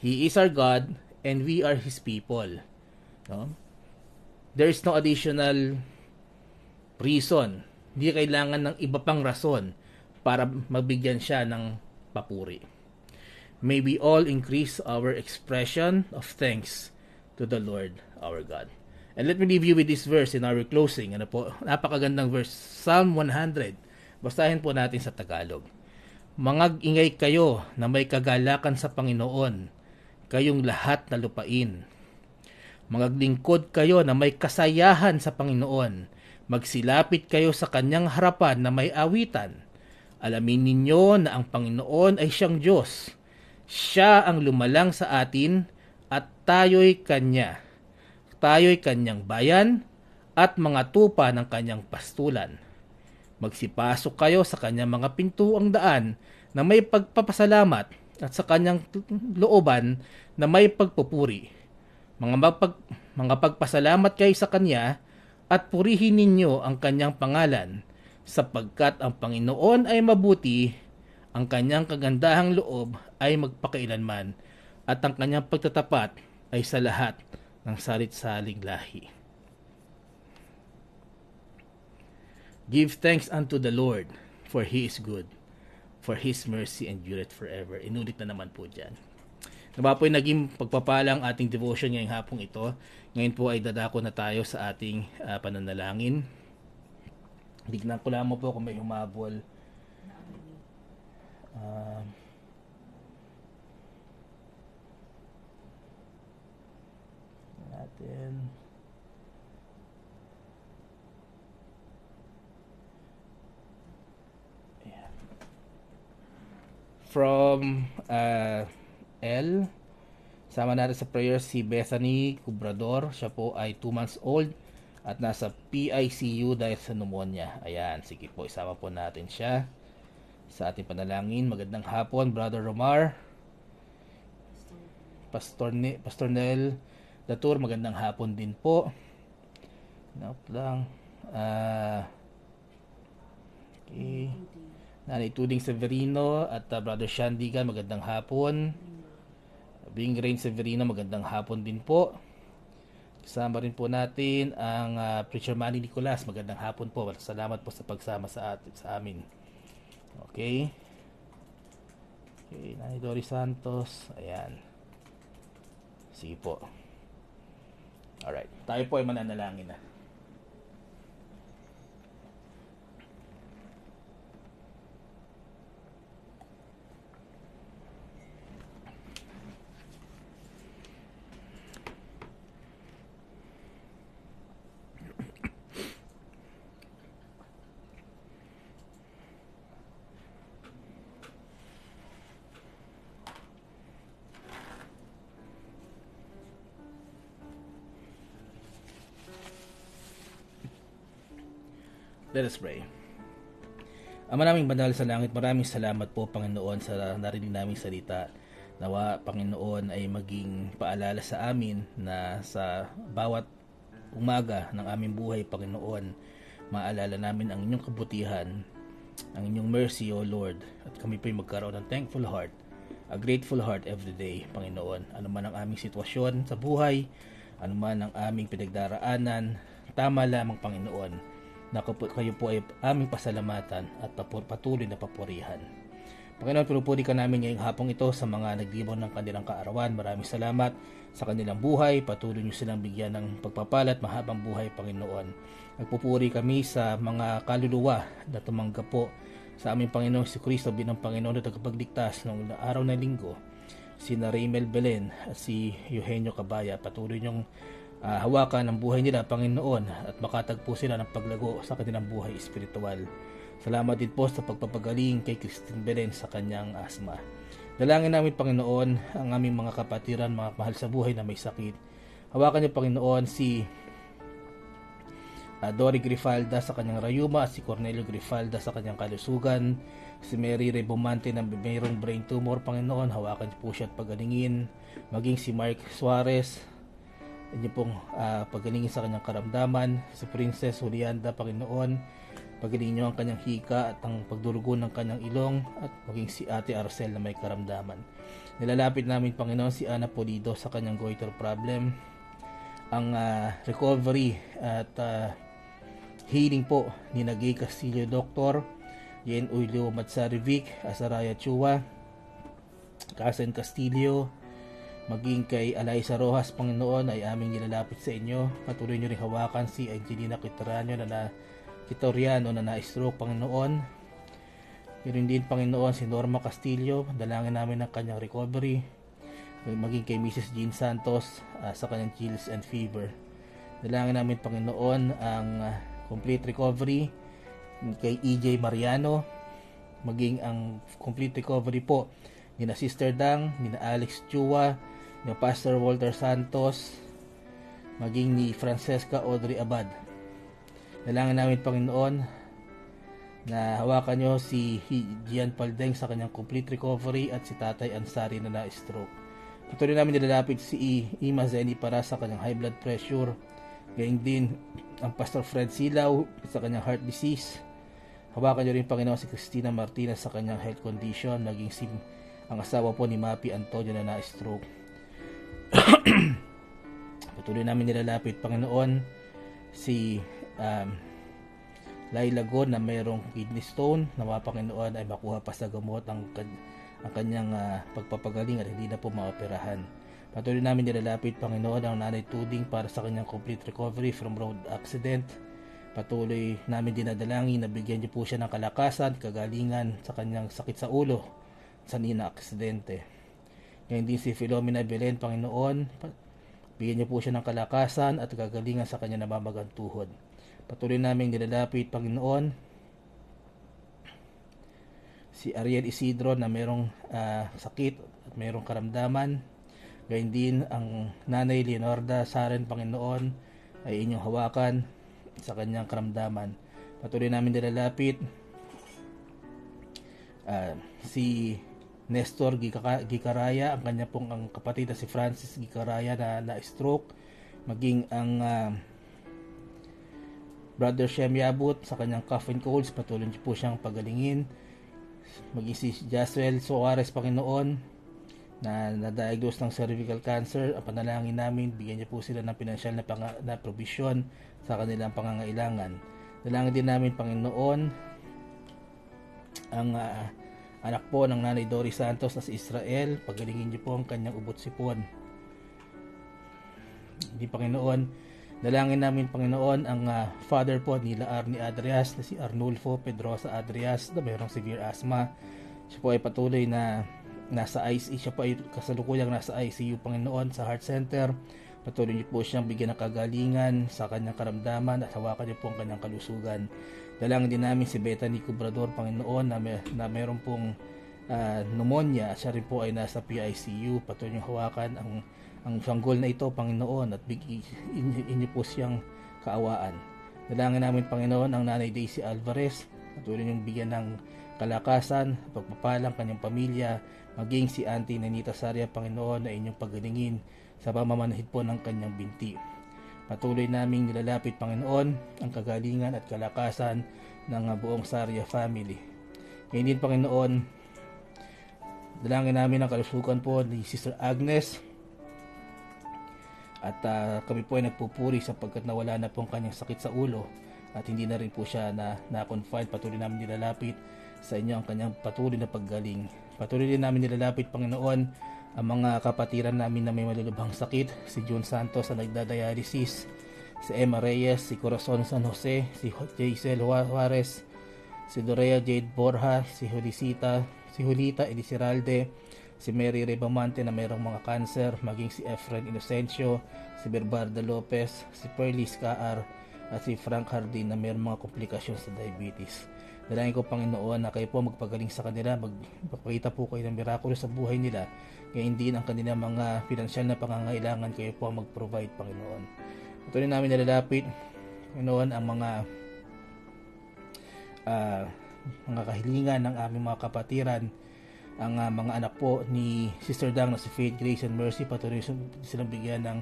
He is our God and we are His people. No? There is no additional reason. Hindi kailangan ng iba pang rason para mabigyan siya ng papuri. May we all increase our expression of thanks to the Lord our God. And let me leave you with this verse in our closing. Ano po? Napakagandang verse. Psalm 100. Basahin po natin sa Tagalog. Mangag-ingay kayo na may kagalakan sa Panginoon, kayong lahat na lupain. Magaglingkod kayo na may kasayahan sa Panginoon. Magsilapit kayo sa kanyang harapan na may awitan. Alamin ninyo na ang Panginoon ay siyang Diyos. Siya ang lumalang sa atin at tayo'y kanya. Tayo'y kanyang bayan at mga tupa ng kanyang pastulan. Magsipasok kayo sa kanyang mga pintuang daan na may pagpapasalamat at sa kanyang looban na may pagpupuri. Mga pagpasalamat kayo sa kanya at purihin ninyo ang kanyang pangalan sapagkat ang Panginoon ay mabuti, ang kanyang kagandahang loob ay magpakailanman at ang kanyang pagtatapat ay sa lahat ng salit-saling lahi. Give thanks unto the Lord, for He is good, for His mercy endureth forever. Inulit na naman po dyan. Nawa po yung naging pagpapalang ating devotion ngayong hapong ito. Ngayon po ay dadako na tayo sa ating pananalangin. Tignan ko lamang po kung may humabol. Natin. Ayan. From L. Sama natin sa prayer si Bethany Cubrador. Siya po ay 2 months old at nasa PICU dahil sa pneumonia. Ayan, sige po, isama po natin siya sa ating panalangin. Magandang hapon, Brother Romar. Pastor Nel Datur, magandang hapon din po. Note lang. Okay. Nanay Tuding Severino at Brother Shandigan, magandang hapon. Bing Rain Severino, magandang hapon din po. Kasama rin po natin ang Preacher Manny Nicolas, magandang hapon po. Salamat po sa pagsama sa amin. Okay. Okay, Nanay Doris Santos, ayan. Sige po. Alright, tayo po ay mananalangin na. Let us pray. Ama naming banal sa langit, maraming salamat po, Panginoon, sa narinig naming salita. Nawa, Panginoon, ay maging paalala sa amin na sa bawat umaga ng aming buhay, Panginoon, maalala namin ang inyong kabutihan, ang inyong mercy, O Lord, at kami po'y magkaroon ng thankful heart, a grateful heart every day, Panginoon. Ano man ang aming sitwasyon sa buhay, ano man ang aming pinagdaraanan, tama lamang, Panginoon, na kayo po ay aming pasalamatan at patuloy na papurihan. Panginoon, pinupuri ka namin ngayong hapong ito sa mga naglibon ng kanilang kaarawan. Maraming salamat sa kanilang buhay. Patuloy niyo silang bigyan ng pagpapala at mahabang buhay, Panginoon. Nagpupuri kami sa mga kaluluwa na tumanggap po sa aming Panginoon si Kristo bilang Panginoon at tagapagligtas noong araw na linggo. Si Raymel Belen at si Eugenio Cabaya. Patuloy niyong hawakan ang buhay nila, Panginoon, at makatagpo sila ng paglago sa kanilang buhay espiritual. Salamat din po sa pagpapagaling kay Christine Belen sa kanyang asma. Dalangin namin, Panginoon, ang aming mga kapatiran, mga mahal sa buhay na may sakit. Hawakan niyo, Panginoon, si Dory Grifalda sa kanyang rayuma, si Cornelio Grifalda sa kanyang kalusugan, si Mary Rebumante na mayroong brain tumor, Panginoon, hawakan niyo po siya at pagalingin. Maging si Mark Suarez, inyo pong pagalingin sa kanyang karamdaman. Si Princess Julianda, Panginoon, pagalingin niyo ang kanyang hika at ang pagdurugo ng kanyang ilong, at maging si Ate Arcel na may karamdaman. Nilalapit namin, Panginoon, si Ana Polido sa kanyang goiter problem, ang recovery at healing po ni Nagay Castillo Dr. Yen Uylio Matsarivic, Azaraya Chua, Kasen Castillo, maging kay Eliza Rojas, Panginoon, ay aming nilalapit sa inyo. Patuloy niyo rin hawakan si Angelina Quitoriano na na-stroke, Panginoon. Meron din, Panginoon, si Norma Castillo. Dalangin namin ang kanyang recovery. Maging kay Mrs. Jean Santos sa kanyang chills and fever. Dalangin namin, Panginoon, ang complete recovery kay EJ Mariano. Maging ang complete recovery po ni na Sister Dang, ni na Alex Chua, ni Pastor Walter Santos, maging ni Francesca Audrey Abad. Dalangin namin, Panginoon, na hawakan nyo si Gian Paldeng sa kanyang complete recovery at si Tatay Ansari na na-stroke. Patuloy namin nilalapit si Ima Zeni para sa kanyang high blood pressure. Gayun din ang Pastor Fred Silaw sa kanyang heart disease. Hawakan nyo rin, Panginoon, si Cristina Martinez sa kanyang health condition. Naging ang asawa po ni Mapi Antonio na na-stroke. Patuloy namin nilalapit, Panginoon, si Laila Gon na mayroong kidney stone, na Panginoon ay makuha pa sa gamot ang kanyang pagpapagaling at hindi na po maoperahan. Patuloy namin nilalapit, Panginoon, ang Nanay Tuding para sa kanyang complete recovery from road accident. Patuloy namin dinadalangin na bigyan niyo po siya ng kalakasan, kagalingan sa kanyang sakit sa ulo sa aksidente. Ngayon din si Philomena Belen, Panginoon, bigyan niyo po siya ng kalakasan at kagalingan sa kanyang namamagang tuhod. Patuloy namin nilalapit, Panginoon, si Ariel Isidro na mayroong sakit at mayroong karamdaman. Gayun din ang Nanay Leonarda Saren, Panginoon, ay inyong hawakan sa kanyang karamdaman. Patuloy namin nilalapit si Nestor Gicaraya, ang kanya pong ang kapatid na si Francis Gicaraya na stroke, maging ang Brother Shem Yabut sa kanyang cough and colds. Patuloy niyo po siyang pagalingin. Maging si Jaswell Suarez, Panginoon, na na-diagnose ng cervical cancer. Ang panalangin namin, bigyan niyo po sila ng pinansyal na provision sa kanilang pangangailangan. Dalangin din namin, Panginoon, ang anak po ng Nanay Dory Santos na si Israel. Pagalingin niyo po ang kanyang ubot sipon. Hindi, Panginoon, dalangin namin, Panginoon, ang father po nila Arnie Adrias na si Arnulfo Pedrosa Adrias na mayroong severe asthma. Siya po ay patuloy na nasa ICU. Siya po ay kasalukuyang nasa ICU, Panginoon, sa Heart Center. Patuloy niyo po siyang bigyan ng kagalingan sa kanyang karamdaman at hawakan niyo po ang kanyang kalusugan. Dalangin din namin si Bethany Cubrador, Panginoon, na mayroong pong pneumonia. Siya rin po ay nasa PICU. Patuloy niyo hawakan ang sanggol na ito, Panginoon, at inyo po siyang kaawaan. Dalangin namin, Panginoon, ang Nanay Daisy Alvarez. Patuloy niyong bigyan ng kalakasan, pagpapalang kanyang pamilya, maging si Auntie Nanita Saria, Panginoon, na inyong pagalingin sa pamamanahid po ng kanyang binti. Patuloy naming nilalapit, Panginoon, ang kagalingan at kalakasan ng buong Saria family. Ngayon din, Panginoon, dalangin namin ang kalusugan po ni Sister Agnes. At kami po ay nagpupuri sapagkat nawala na po ang kanyang sakit sa ulo at hindi na rin po siya na-confine. Patuloy namin nilalapit sa inyo ang kanyang patuloy na paggaling. Patuloy din namin nilalapit, Panginoon, ang mga kapatiran namin na may malulubhang sakit, si June Santos na nagdadialysis, si Emma Reyes, si Corazon San Jose, si Jaisel Juarez, si Dorea Jade Borja, si Julita Elisiralde, si Mary Rebamante na mayroong mga cancer, maging si Efren Inocencio, si Berbarda Lopez, si Perlis Kaar, at si Frank Hardin na mayroong mga komplikasyon sa diabetes. Dalangin ko, Panginoon, na kayo po magpagaling sa kanila, magpapakita po kayo ng mirakulo sa buhay nila, kaya hindi ang kanilang mga pinansyal na pangangailangan, kayo po mag-provide, Panginoon. Ito rin namin nilalapit, Panginoon, ang mga kahilingan ng aming mga kapatiran, ang mga anak po ni Sister Dang na si Faith, Grace, and Mercy. Patuloy silang bigyan ng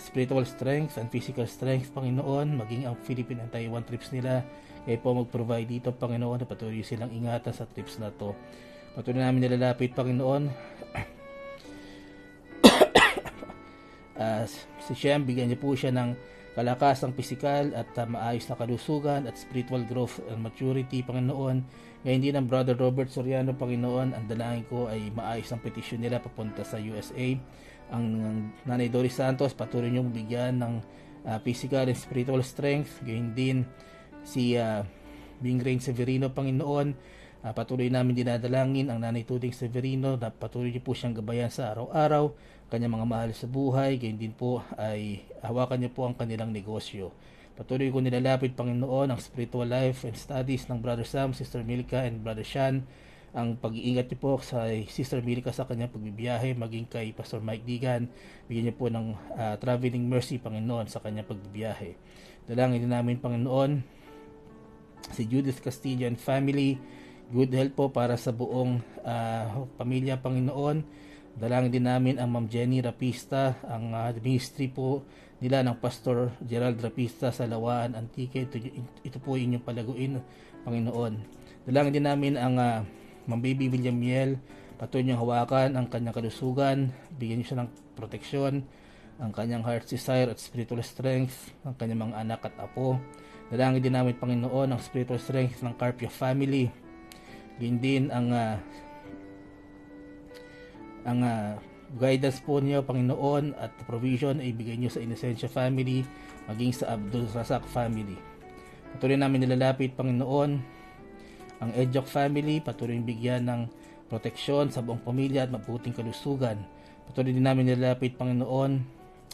spiritual strength and physical strength, Panginoon, maging ang Philippine and Taiwan trips nila. Kayo po mag-provide dito, Panginoon, na patuloy silang ingatan sa trips na to. Patuloy namin nilalapit, Panginoon, si Shem, bigyan niyo po siya ng kalakasang pisikal at maayos na kalusugan at spiritual growth and maturity, Panginoon. Ngayon din ang Brother Robert Soriano, Panginoon, ang dalangin ko ay maayos ang petisyon nila papunta sa USA. Ang Nanay Doris Santos, patuloy niyong bigyan ng physical and spiritual strength. Ngayon din si Bing Rain Severino, Panginoon, patuloy namin dinadalangin ang Nanay Tuding Severino na patuloy niyo po siyang gabayan sa araw-araw, kanyang mga mahal sa buhay. Ngayon din po ay hawakan niyo po ang kanilang negosyo. Patuloy ko nilalapit, Panginoon, ang spiritual life and studies ng Brother Sam, Sister Milka, and Brother Sean. Ang pag-iingat niyo po sa Sister Milka sa kanyang pagbibiyahe, maging kay Pastor Mike Digan. Bigyan niyo po ng traveling mercy, Panginoon, sa kanyang pagbibiyahe. Dalangin din namin, Panginoon, si Judith Castillo and family. Good health po para sa buong pamilya, Panginoon. Dalangin din namin ang Ma'am Jenny Rapista, ang ministry po nila ng Pastor Gerald Rapista sa Lawaan, Antique. Ito po inyong palaguin, Panginoon. Dalangin din namin ang Ma'am Baby William Miel. Patuloy niyong hawakan ang kanyang kalusugan, bigyan niyo siya ng proteksyon, ang kanyang heart desire at spiritual strength, ang kanyang mga anak at apo. Dalangin din namin, Panginoon, ang spiritual strength ng Carpio family. Gayun din ang guidance po niyo, Panginoon, at provision ay bigay niyo sa Inocencio family, maging sa Abdul Razak family. Patuloy namin nilalapit, Panginoon, ang Edjok family. Patuloy bigyan ng proteksyon sa buong pamilya at mabuting kalusugan. Patuloy din namin nilalapit, Panginoon,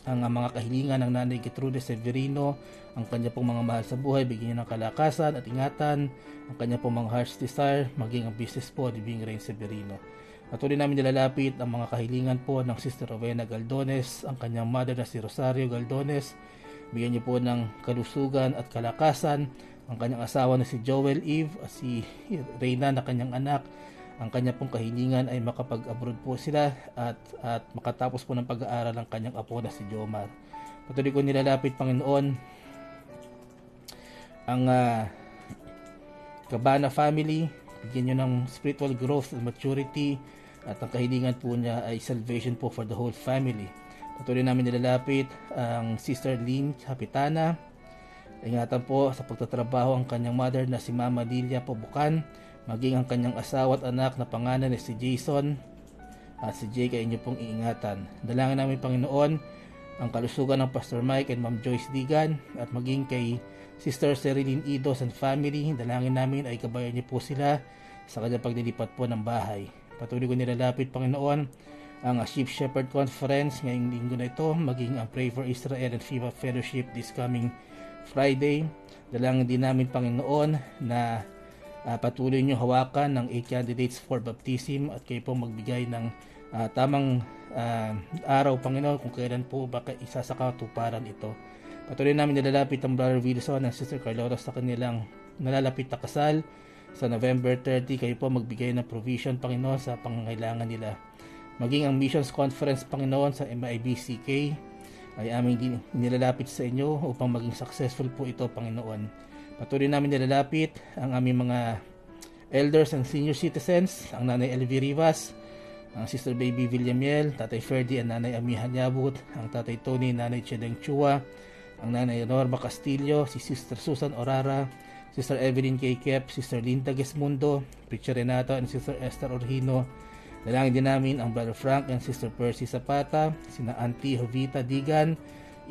ang mga kahilingan ng Nanay Gertrude Severino, ang kanya pong mga mahal sa buhay, bigyan niyo ng kalakasan at ingatan, ang kanya pong mga heart's desire, maging ang business po ni Bing Rain Severino. Patuloy namin nilalapit ang mga kahilingan po ng Sister Rowena Galdones, ang kanyang mother na si Rosario Galdones. Bigyan niyo po ng kalusugan at kalakasan ang kanyang asawa na si Joel Eve at si Reyna na kanyang anak. Ang kanya pong kahilingan ay makapag-abroad po sila at makatapos po ng pag-aaral ang kanyang apo na si Jomar. Patuloy ko nilalapit, Panginoon, ang Cabana family. Bigyan nyo ng spiritual growth and maturity, at ang kahilingan po niya ay salvation po for the whole family. Patuloy namin nilalapit ang Sister Lynn Kapitana. Ingatan po sa pagtatrabaho ang kanyang mother na si Mama Lilia Pobukan, maging ang kanyang asawa at anak na pangalan ni si Jason at si Jake ay inyo pong iingatan. Dalangin namin, Panginoon, ang kalusugan ng Pastor Mike and Ma'am Joyce Digan, at maging kay Sister Cerilyn Idos and family. Dalangin namin ay kabayan niyo po sila sa kanyang paglilipat po ng bahay. Patuloy ko nilalapit, Panginoon, ang Sheep Shepherd Conference ngayong linggo na ito, maging ang Pray for Israel and FIBA Fellowship this coming Friday. Dalangin din namin, Panginoon, na patuloy niyo hawakan ng 8 candidates for baptism at kayo po magbigay ng tamang araw, Panginoon, kung kailan po baka isa sa katuparan ito. Patuloy namin nilalapit ang Brother Wilson and Sister Carlota sa kanilang nalalapit na kasal sa November 30. Kayo po magbigay ng provision, Panginoon, sa pangangailangan nila. Maging ang Missions Conference, Panginoon, sa MIBCK ay aming nilalapit sa inyo upang maging successful po ito, Panginoon. Patuloy namin nilalapit ang aming mga elders and senior citizens, ang Nanay Elvie Rivas, ang Sister Baby Villamiel, Tatay Ferdy and Nanay Amihan Yabut, ang Tatay Tony, Nanay Chedeng Chua, ang Nanay Norma Castillo, si Sister Susan Orara, Sister Evelyn K. Kep, Sister Linda Gesmundo, Preacher Renato, and Sister Esther Orhino. Dalangin din namin ang Brother Frank and Sister Percy Zapata, sina Auntie Jovita Digan,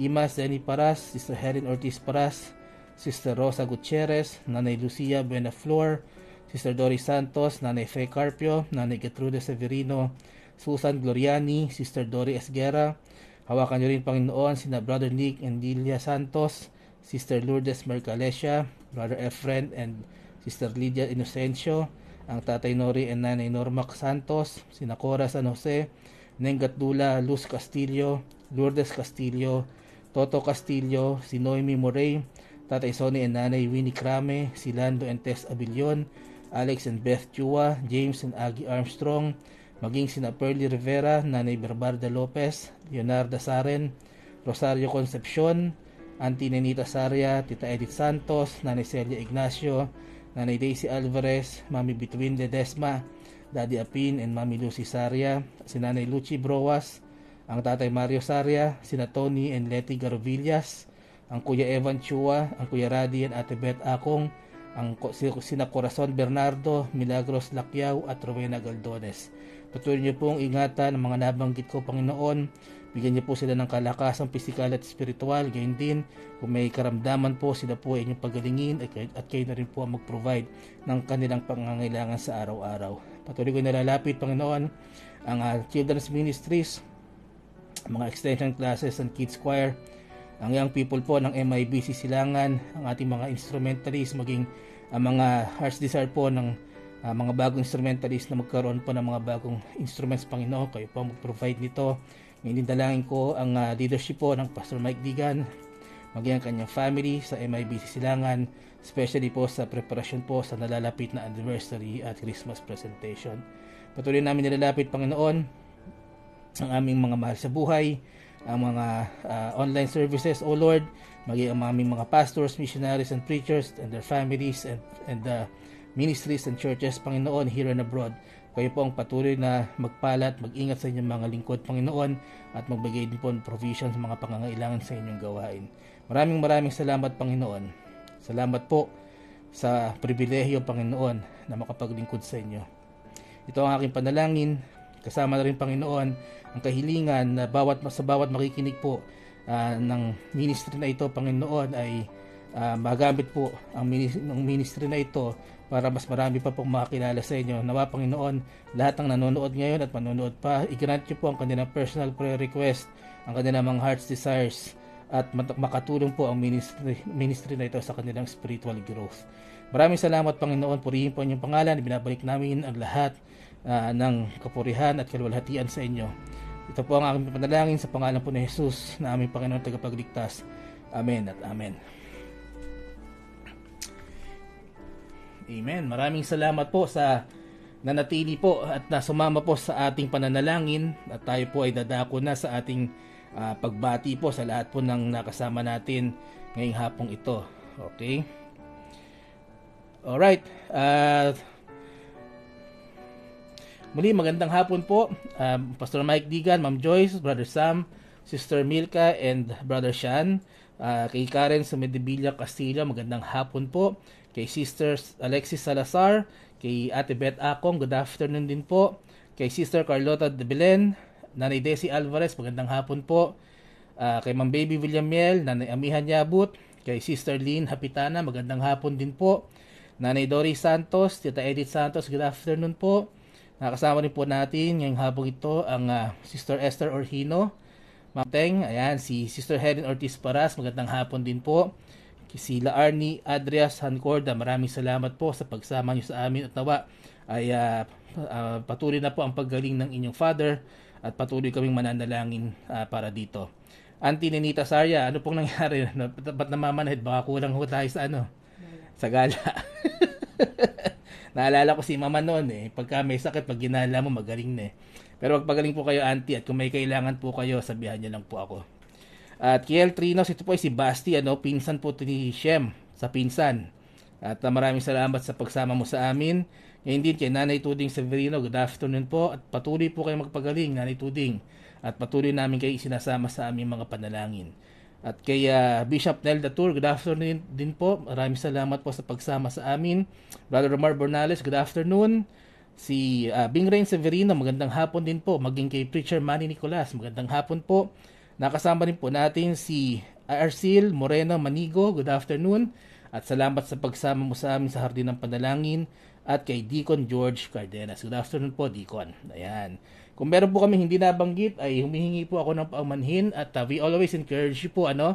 Imas Denny Paras, Sister Helen Ortiz Paras, Sister Rosa Gutierrez, Nanay Lucia Buenaflor, Sister Doris Santos, Nanay Fe Carpio, Nanay Gertrude Severino, Susan Gloriani, Sister Dory Esguera. Hawakan niyo rin Panginoon sina Brother Nick and Lilia Santos, Sister Lourdes Mercalesha, Brother Efren and Sister Lydia Inocencio, ang Tatay Nori and Nanay Norma Santos, sina Cora San Jose, Nengat Dula, Luz Castillo, Lourdes Castillo, Toto Castillo, si Noemi Morey, Tatay Sonny and Nanay Winnie Crame, si Lando and Tess Abilion, Alex and Beth Chua, James and Aggie Armstrong, maging sina Pearly Rivera, Nanay Berbarda Lopez, Leonardo Saren, Rosario Concepcion, Auntie Nenita Saria, Tita Edith Santos, Nanay Celia Ignacio, Nanay Daisy Alvarez, Mami Between Ledesma, Daddy Apin and Mami Lucy Saria, si Nanay Lucy Broas, ang Tatay Mario Saria, sina Tony and Letty Garovillas, ang Kuya Evan Chua, ang Kuya Radi and Ate Beth Akong, ang sina Corazon Bernardo, Milagros Lacyaw at Rowena Galdones. Patuloy niyo pong ingatan ang mga nabanggit ko, Panginoon. Bigyan niyo po sila ng kalakasang pisikal at spiritual. Gayon din, kung may karamdaman po, sila po ay inyong pagalingin at kayo na rin po ang mag-provide ng kanilang pangangailangan sa araw-araw. Patuloy ko nalalapit, Panginoon, ang children's ministries, mga extension classes and kids choir, ang young people po ng MIBC Silangan, ang ating mga instrumentalists, maging ang mga heart's desire po ng mga bagong instrumentalist na magkaroon po ng mga bagong instruments, Panginoon. Kayo po mag-provide nito. Ngayon din dalangin ko ang leadership po ng Pastor Mike Digan, maging ang kanyang family sa MIBC Silangan, especially po sa preparasyon po sa nalalapit na anniversary at Christmas presentation. Patuloy namin nilalapit, Panginoon, ang aming mga mahal sa buhay, ang mga online services, O Lord, maging ang aming mga pastors, missionaries, and preachers, and their families, and ministries and churches, Panginoon, here and abroad. Kayo po ang patuloy na magpalat, mag-ingat sa inyong mga lingkod, Panginoon, at magbigay din po ng provision sa mga pangangailangan sa inyong gawain. Maraming salamat, Panginoon. Salamat po sa pribilehyo, Panginoon, na makapaglingkod sa inyo. Ito ang aking panalangin. Kasama na rin, Panginoon, ang kahilingan na sa bawat makikinig po ng ministry na ito, Panginoon, ay magamit po ang ministry na ito para mas marami pa pong makakilala sa inyo. Nawa, Panginoon, lahat ng nanonood ngayon at manonood pa, i-grant nyo po ang kanilang personal prayer request, ang kanilang mga heart's desires, at makatulong po ang ministry na ito sa kanilang spiritual growth. Maraming salamat, Panginoon. Purihin po ang inyong pangalan. Binabalik namin ang lahat ng kapurihan at kaluwalhatian sa inyo. Ito po ang aking panalangin sa pangalan po ni Jesus na aming Panginoon tagapagligtas. Amen at amen. Amen. Maraming salamat po sa nanatili po at nasumama po sa ating pananalangin, at tayo po ay dadako na sa ating pagbati po sa lahat po ng nakasama natin ngayong hapong ito. Okay? Alright. Muli, magandang hapon po. Pastor Mike Digan, Ma'am Joyce, Brother Sam, Sister Milka, and Brother Sean. Kay Karen sa Medibilla Castillo, magandang hapon po. Kay Sister Alexis Salazar, kay Ate Beth Akong, good afternoon din po. Kay Sister Carlota de Belen, Nanay Desi Alvarez, magandang hapon po. Kay Ma'am Baby Villamiel, Nanay Amihan Yabut, kay Sister Lynn Hapitana, magandang hapon din po. Nanay Doris Santos, Tita Edith Santos, good afternoon po. Nakasama rin po natin ngayong hapon ito ang Sister Esther Orhino, Ma'am Teng, ayan, si Sister Helen Ortiz Paras, magandang hapon din po. Sila Arnie Adrias Hancorda, maraming salamat po sa pagsama niyo sa amin, at nawa ay patuloy na po ang paggaling ng inyong father at patuloy kaming mananalangin para dito. Auntie Nenita Saria, ano pong nangyari? Ba't namamanahid? Baka kulang ho tayo sa sa gala. Naalala ko si mama noon pagka may sakit, pag ginala mo magaling na Pero magpagaling po kayo, auntie, at kung may kailangan po kayo, sabihan niyo lang po ako. At Kiel Trinos, ito po ay si Basti, pinsan po ni Shem sa pinsan. At maraming salamat sa pagsama mo sa amin. Ngayon din kay Nanay Tuding Severino, good afternoon po. At patuloy po kayo magpagaling, Nanay Tuding. At patuloy namin kayo isinasama sa aming mga panalangin. At kay Bishop Nelda Tour, good afternoon din po. Maraming salamat po sa pagsama sa amin. Brother Romar Bornales, good afternoon. Si Bing Rain Severino, magandang hapon din po. Maging kay Preacher Manny Nicolas, magandang hapon po. Nakasama rin po natin si Arcil Moreno Manigo, good afternoon. At salamat sa pagsama mo sa amin sa Hardin ng Panalangin. At kay Deacon George Cardenas, good afternoon po, Deacon. Ayan. Kung meron po kami hindi nabanggit, ay humihingi po ako ng paumanhin at we always encourage you po na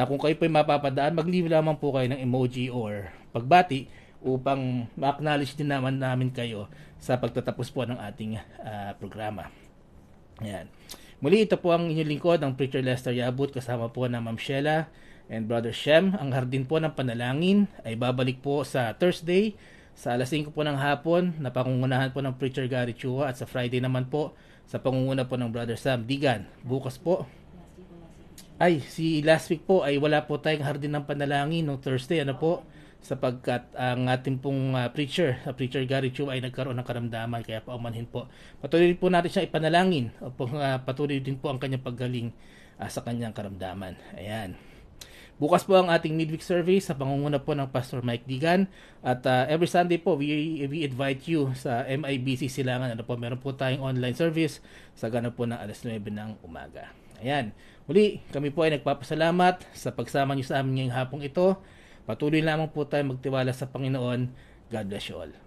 kung kayo po ay mapapadaan, mag-leave lamang po kayo ng emoji or pagbati upang ma-acknowledge din namin kayo sa pagtatapos po ng ating programa. Ayan. Muli, ito po ang inyong lingkod, ang Preacher Lester Yabut, kasama po ng Ma'am Sheila and Brother Shem. Ang Hardin po ng Panalangin ay babalik po sa Thursday sa alas 5 po ng hapon na pangungunahan po ng Preacher Gary Chua, at sa Friday naman po sa pangunguna po ng Brother Sam Digan. Bukas po si last week po ay wala po tayong Hardin ng Panalangin no Thursday sapagkat ang ating pong preacher Gary Chua ay nagkaroon ng karamdaman, kaya paumanhin po. Patuloy po natin siya ipanalangin upang patuloy din po ang kanyang paggaling sa kanyang karamdaman. Ayan. Bukas po ang ating midweek service sa pangunguna po ng Pastor Mike Digan, at every Sunday po we invite you sa MIBC Silangan. Meron po tayong online service sa ganap po ng alas 9 ng umaga. Ayan. Muli, kami po ay nagpapasalamat sa pagsama niyo sa amin ngayong hapong ito. Patuloy lamang po tayo magtiwala sa Panginoon. God bless you all.